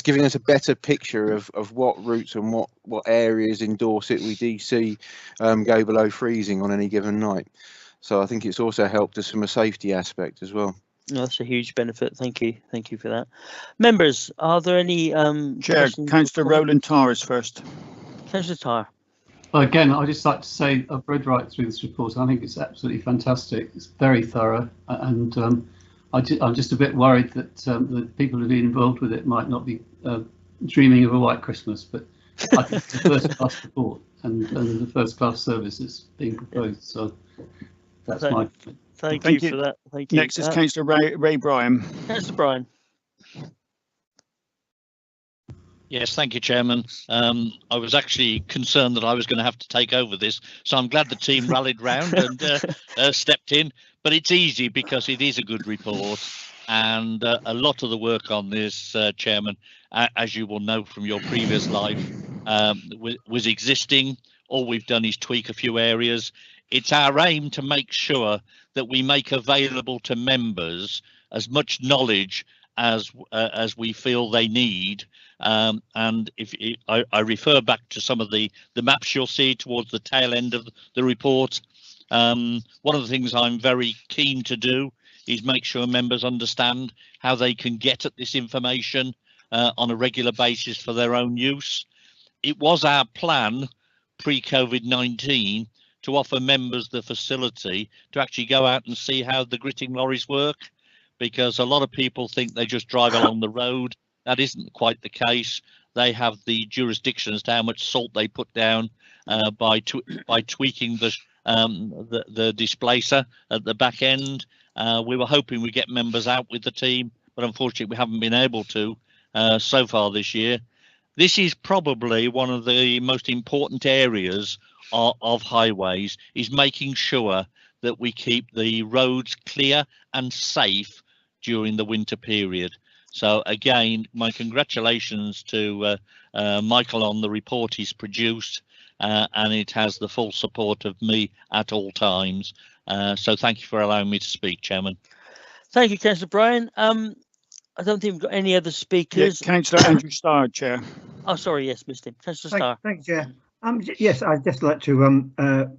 giving us a better picture of what routes and what areas in Dorset we do see go below freezing on any given night. So I think it's also helped us from a safety aspect as well. That's a huge benefit. Thank you for that. Members, are there any Chair, Councillor Rowland Tarr is first. Councillor Tarr. Well, again, I'd just like to say I've read right through this report. I think it's absolutely fantastic. It's very thorough, and I'm just a bit worried that the people who've been involved with it might not be dreaming of a white Christmas, but I think it's a first-class report and the first-class service that's being proposed. So That's Thank- my. Thank you for that. Thank you. Next is Councillor Ray Bryan. Councillor Bryan. Yes, thank you, Chairman. I was actually concerned that I was going to have to take over this, so I'm glad the team rallied round and stepped in. But it's easy because it is a good report, and a lot of the work on this, Chairman, as you will know from your previous life, was existing. All we've done is tweak a few areas. It's our aim to make sure that we make available to members as much knowledge as we feel they need. And if I refer back to some of the maps you'll see towards the tail end of the report, one of the things I'm very keen to do is make sure members understand how they can get at this information on a regular basis for their own use. It was our plan pre-COVID-19 to offer members the facility to actually go out and see how the gritting lorries work, because a lot of people think they just drive along the road. That isn't quite the case. They have the jurisdiction as to how much salt they put down by tweaking the displacer at the back end. We were hoping we'd get members out with the team, but unfortunately we haven't been able to so far this year. This is probably one of the most important areas of highways, is making sure that we keep the roads clear and safe during the winter period. So again, my congratulations to Michael on the report he's produced, and it has the full support of me at all times. So thank you for allowing me to speak, Chairman. Thank you, Councillor Bryan. I don't think we've got any other speakers. Yeah, Councillor Andrew Starr, Chair. Oh, sorry, yes, missed him. Councillor Starr. Thank you, Chair. Yes, I'd just like to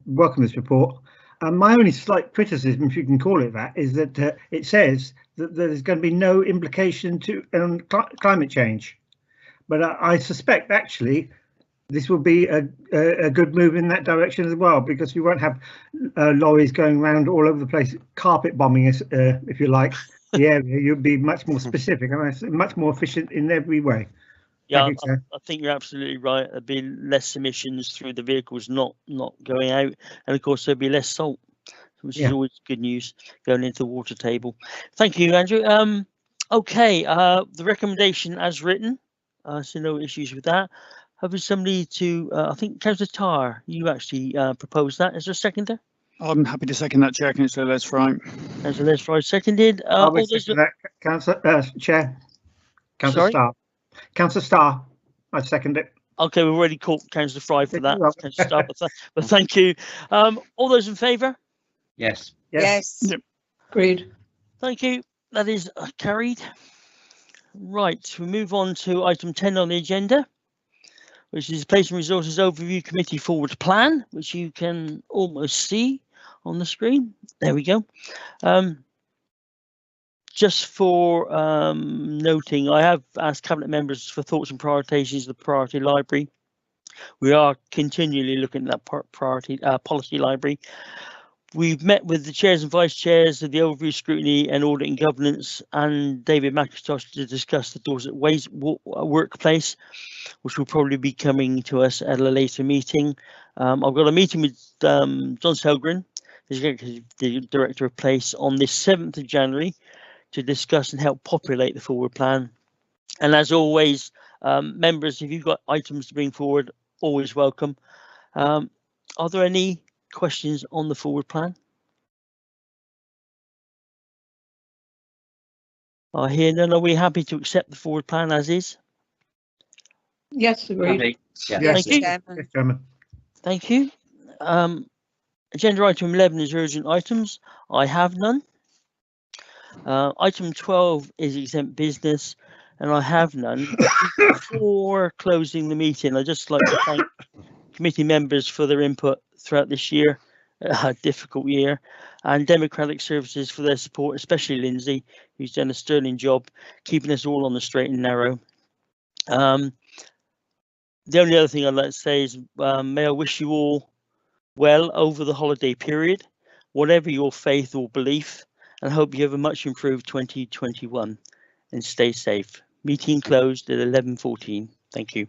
welcome this report. My only slight criticism, if you can call it that, is that it says that there's going to be no implication to climate change. But I suspect actually this will be a good move in that direction as well, because you won't have lorries going around all over the place, carpet bombing us, if you like, the area. You'll be much more specific and much more efficient in every way. Yeah, I think you're absolutely right. There'll be less emissions through the vehicles not going out, and of course there'll be less salt, which is always good news going into the water table. Thank you, Andrew. Okay, the recommendation as written, so no issues with that. Have somebody to, I think Councillor Tarr, you actually proposed that. Is there a seconder? I'm happy to second that, Chair. Councillor Les Fry. Councillor Les Fry seconded. I will second that, Councillor Chair. Councillor Starr. Councillor Starr, I second it. Okay, we've already caught Councillor Fry for that. Councillor Starr, but thank you. All those in favour? Yes. Yes. Yep. Agreed. Thank you. That is carried. Right, we move on to item 10 on the agenda, which is Placing Resources Overview Committee Forward Plan, which you can almost see on the screen. There we go. Just for noting, I have asked Cabinet members for thoughts and prioritisations of the priority library. We are continually looking at that priority policy library. We've met with the chairs and vice chairs of the Overview Scrutiny and Audit and Governance and David McIntosh to discuss the Dorset Ways workplace, which will probably be coming to us at a later meeting. I've got a meeting with John Selgren, the Director of Place, on the 7th of January to discuss and help populate the forward plan. And as always, members, if you've got items to bring forward, always welcome. Are there any questions on the forward plan? I hear none. Are we happy to accept the forward plan as is? Yes, agreed. Yeah. Thank you. Yes, Chairman. Thank you. Agenda item 11 is urgent items. I have none. Item 12 is exempt business, and I have none. Before closing the meeting, I'd just like to thank committee members for their input throughout this year, a difficult year, and Democratic Services for their support, especially Lindsay, who's done a sterling job keeping us all on the straight and narrow. The only other thing I'd like to say is may I wish you all well over the holiday period, whatever your faith or belief, and hope you have a much improved 2021 and stay safe. Meeting closed at 11:14. Thank you.